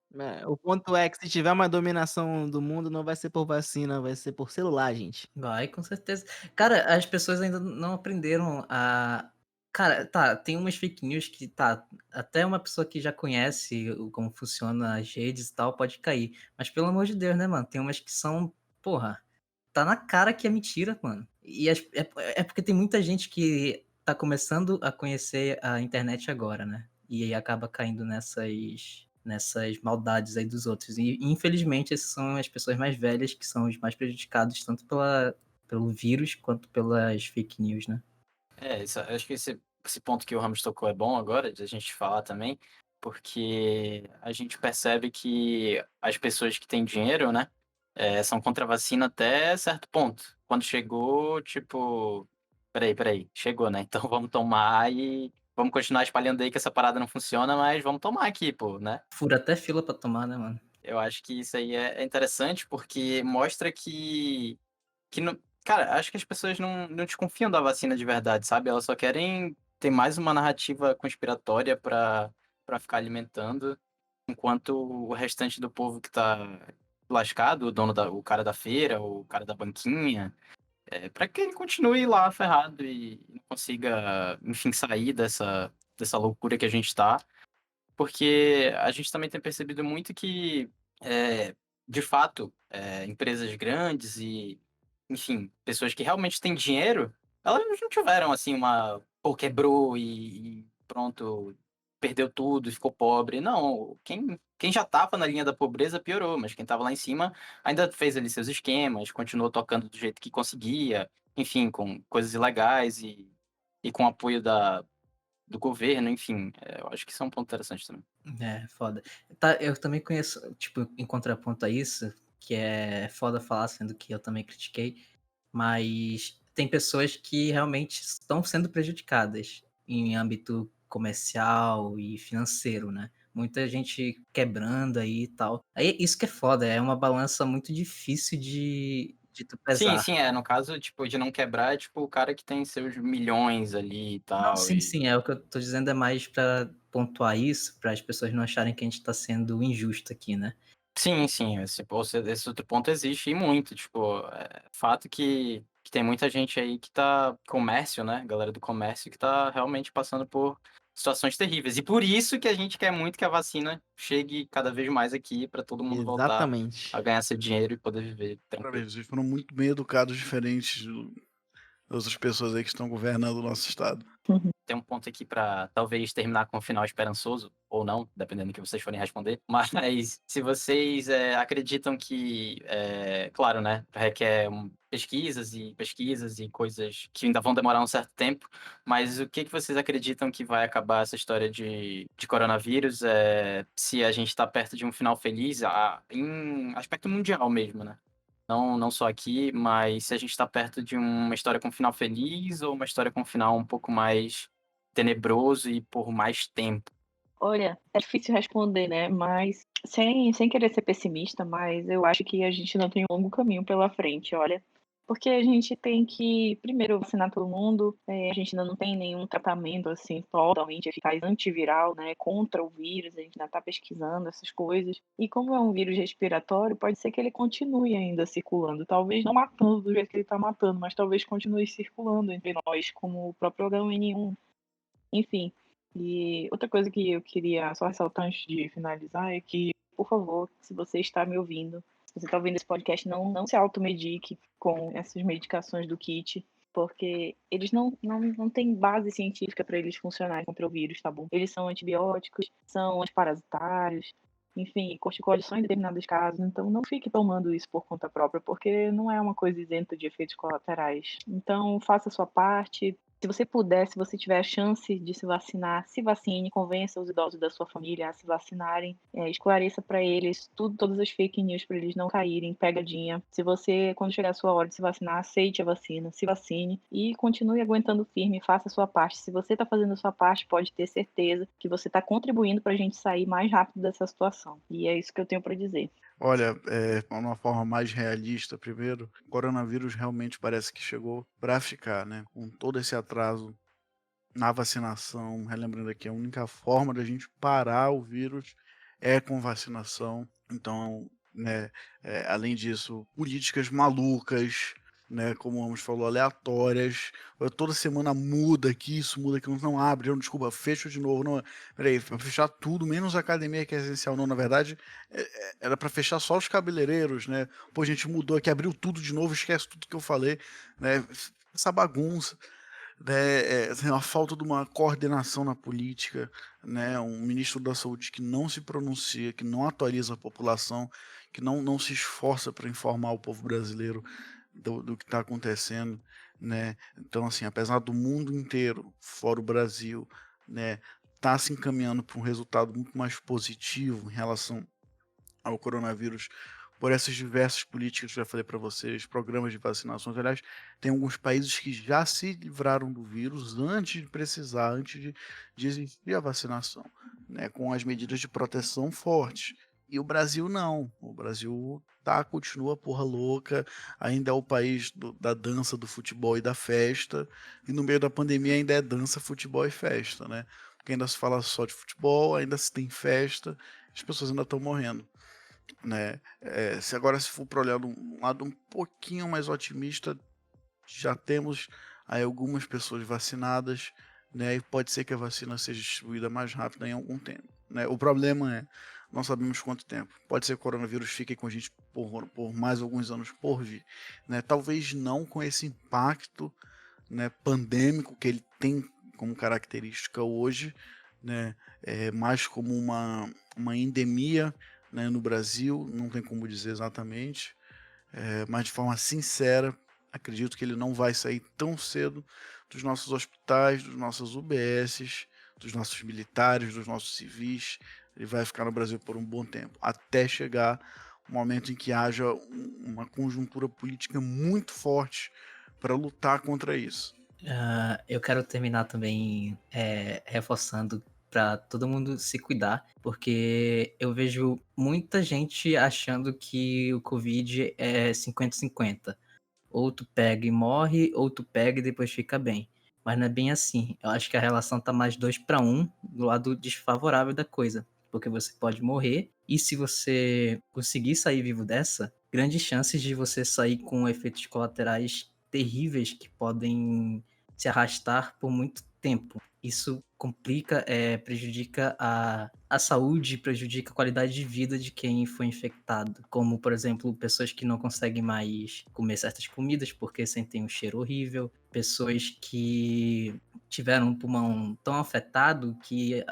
o ponto é que se tiver uma dominação do mundo, não vai ser por vacina, vai ser por celular, gente. Vai, com certeza. Cara, as pessoas ainda não aprenderam a. Cara, tá, tem umas fake news que tá. Até uma pessoa que já conhece como funciona as redes e tal pode cair. Mas pelo amor de Deus, né, mano? Tem umas que são. Porra, tá na cara que é mentira, mano. E é porque tem muita gente que tá começando a conhecer a internet agora, né? E aí acaba caindo nessas maldades aí dos outros. E infelizmente essas são as pessoas mais velhas que são os mais prejudicados, tanto pelo vírus quanto pelas fake news, né? Acho que esse ponto que o Ramos tocou é bom agora, de a gente falar também, porque a gente percebe que as pessoas que têm dinheiro, né, são contra a vacina até certo ponto. Quando chegou, tipo, peraí, chegou, né? Então vamos tomar e vamos continuar espalhando aí que essa parada não funciona, mas vamos tomar aqui, pô, né? Fura até fila pra tomar, né, mano? Eu acho que isso aí é interessante porque mostra que não, cara, acho que as pessoas não desconfiam da vacina de verdade, sabe? Elas só querem ter mais uma narrativa conspiratória para ficar alimentando, enquanto o restante do povo que tá lascado, o cara da feira, o cara da banquinha, para que ele continue lá ferrado e não consiga, enfim, sair dessa loucura que a gente tá. Porque a gente também tem percebido muito que, de fato, empresas grandes e, enfim, pessoas que realmente têm dinheiro, elas não tiveram, assim, pô, quebrou e pronto, perdeu tudo e ficou pobre. Não, quem já estava na linha da pobreza piorou, mas quem estava lá em cima ainda fez ali seus esquemas, continuou tocando do jeito que conseguia, enfim, com coisas ilegais e com apoio do governo, enfim, eu acho que isso é um ponto interessante também. É, foda. Tá, eu também conheço, tipo, em contraponto a isso, que é foda falar, sendo que eu também critiquei, mas tem pessoas que realmente estão sendo prejudicadas em âmbito comercial e financeiro, né? Muita gente quebrando aí e tal. Aí isso que é foda, é uma balança muito difícil de tu Sim, pesar. sim, no caso, tipo, de não quebrar, tipo, o cara que tem seus milhões ali e Não, tal, sim, e... sim, é o que eu tô dizendo é mais pra pontuar isso para as pessoas não acharem que a gente tá sendo injusto aqui, né? Sim, esse outro ponto existe e muito, tipo, fato que tem muita gente aí que tá comércio, né, galera do comércio que tá realmente passando por situações terríveis. E por isso que a gente quer muito que a vacina chegue cada vez mais aqui para todo mundo voltar a Exatamente. ganhar seu dinheiro e poder viver Outra tranquilo. vez, vocês foram muito bem educados, diferentes das outras pessoas aí que estão governando o nosso estado. Tem um ponto aqui para talvez terminar com um final esperançoso, ou não, dependendo do que vocês forem responder. Mas se vocês acreditam que, claro, né, requer pesquisas e coisas que ainda vão demorar um certo tempo, mas o que vocês acreditam que vai acabar essa história de coronavírus? Se a gente está perto de um final feliz, em aspecto mundial mesmo, né? Não só aqui, mas se a gente está perto de uma história com final feliz ou uma história com final um pouco mais tenebroso e por mais tempo. Olha, é difícil responder, né? Mas sem querer ser pessimista, mas eu acho que a gente ainda tem um longo caminho pela frente, olha. Porque a gente tem que, primeiro, vacinar todo mundo. A gente ainda não tem nenhum tratamento, assim, totalmente eficaz antiviral, né? Contra o vírus. A gente ainda está pesquisando essas coisas. E como é um vírus respiratório, pode ser que ele continue ainda circulando. Talvez não matando do jeito que ele está matando, mas talvez continue circulando entre nós, como o próprio H1N1. Enfim, e outra coisa que eu queria só ressaltar antes de finalizar é que, por favor, se você está me ouvindo, se você está ouvindo esse podcast, não se automedique com essas medicações do kit, porque eles não têm base científica para eles funcionarem contra o vírus, tá bom? Eles são antibióticos, são antiparasitários, enfim, corticoides só em determinados casos, então não fique tomando isso por conta própria, porque não é uma coisa isenta de efeitos colaterais. Então, faça a sua parte. Se você puder, se você tiver a chance de se vacinar, se vacine, convença os idosos da sua família a se vacinarem, esclareça para eles todas as fake news para eles não caírem, pegadinha. Se você, quando chegar a sua hora de se vacinar, aceite a vacina, se vacine e continue aguentando firme, faça a sua parte. Se você está fazendo a sua parte, pode ter certeza que você está contribuindo para a gente sair mais rápido dessa situação. E é isso que eu tenho para dizer. Olha, uma forma mais realista, primeiro, o coronavírus realmente parece que chegou para ficar, né? Com todo esse atraso na vacinação, relembrando aqui, a única forma da gente parar o vírus é com vacinação. Então, né, além disso, políticas malucas, né, como o Ramos falou, aleatórias. Toda semana muda aqui, isso muda aquilo, não abre, não, desculpa, fecha de novo. Não, peraí, vai fechar tudo, menos a academia que é essencial. Não, na verdade, era para fechar só os cabeleireiros, né? Pô, a gente mudou aqui, abriu tudo de novo, esquece tudo que eu falei, né? Essa bagunça, né, assim, a falta de uma coordenação na política, né, um ministro da saúde que não se pronuncia, que não atualiza a população, que não se esforça para informar o povo brasileiro do que está acontecendo, né. Então, assim, apesar do mundo inteiro, fora o Brasil, né, tá se encaminhando para um resultado muito mais positivo em relação ao coronavírus, por essas diversas políticas que eu já falei para vocês, programas de vacinações. Aliás, tem alguns países que já se livraram do vírus antes de precisar, antes de existir a vacinação, né, com as medidas de proteção fortes. E o Brasil não. O Brasil continua porra louca, ainda é o país da dança, do futebol e da festa, e no meio da pandemia ainda é dança, futebol e festa, né? Porque ainda se fala só de futebol, ainda se tem festa, as pessoas ainda estão morrendo, né? Se for para olhar de um lado um pouquinho mais otimista, já temos aí algumas pessoas vacinadas, né? E pode ser que a vacina seja distribuída mais rápido em algum tempo, né? O problema é, não sabemos quanto tempo. Pode ser que o coronavírus fique com a gente por mais alguns anos por vir, né? Talvez não com esse impacto, né, pandêmico que ele tem como característica hoje, né? Mais como uma endemia, né, no Brasil, não tem como dizer exatamente, mas de forma sincera, acredito que ele não vai sair tão cedo dos nossos hospitais, dos nossos UBSs, dos nossos militares, dos nossos civis. Ele vai ficar no Brasil por um bom tempo, até chegar um momento em que haja uma conjuntura política muito forte para lutar contra isso. Eu quero terminar também reforçando para todo mundo se cuidar, porque eu vejo muita gente achando que o Covid é 50-50. Ou tu pega e morre, ou tu pega e depois fica bem. Mas não é bem assim. Eu acho que a relação tá mais 2-1 do lado desfavorável da coisa. Porque você pode morrer, e se você conseguir sair vivo dessa, grandes chances de você sair com efeitos colaterais terríveis que podem se arrastar por muito tempo. Isso complica, prejudica a saúde, prejudica a qualidade de vida de quem foi infectado. Como, por exemplo, pessoas que não conseguem mais comer certas comidas porque sentem um cheiro horrível, pessoas que tiveram um pulmão tão afetado que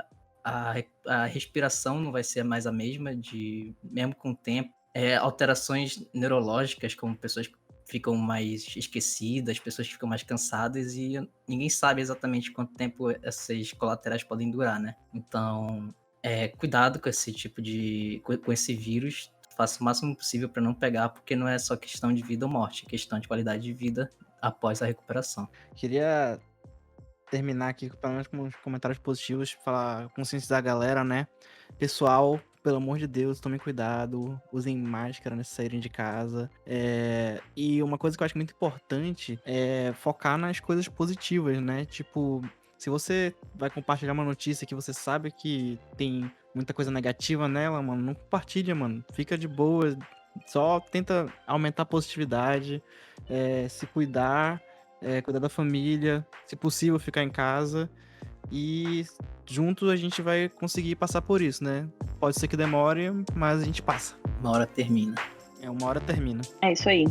a respiração não vai ser mais a mesma, mesmo com o tempo. Alterações neurológicas, como pessoas que ficam mais esquecidas, pessoas que ficam mais cansadas, e ninguém sabe exatamente quanto tempo esses colaterais podem durar, né? Então, cuidado com esse tipo com esse vírus. Faça o máximo possível para não pegar, porque não é só questão de vida ou morte, é questão de qualidade de vida após a recuperação. Queria terminar aqui pelo menos com uns comentários positivos, falar, conscientizar a galera, né? Pessoal, pelo amor de Deus, tomem cuidado, usem máscara, né, se saírem de casa. E uma coisa que eu acho muito importante é focar nas coisas positivas, né? Tipo, se você vai compartilhar uma notícia que você sabe que tem muita coisa negativa nela, mano, não compartilha, mano. Fica de boa, só tenta aumentar a positividade, se cuidar, cuidar da família, se possível ficar em casa, e juntos a gente vai conseguir passar por isso, né? Pode ser que demore, mas a gente passa. Uma hora termina. Uma hora termina. É isso aí.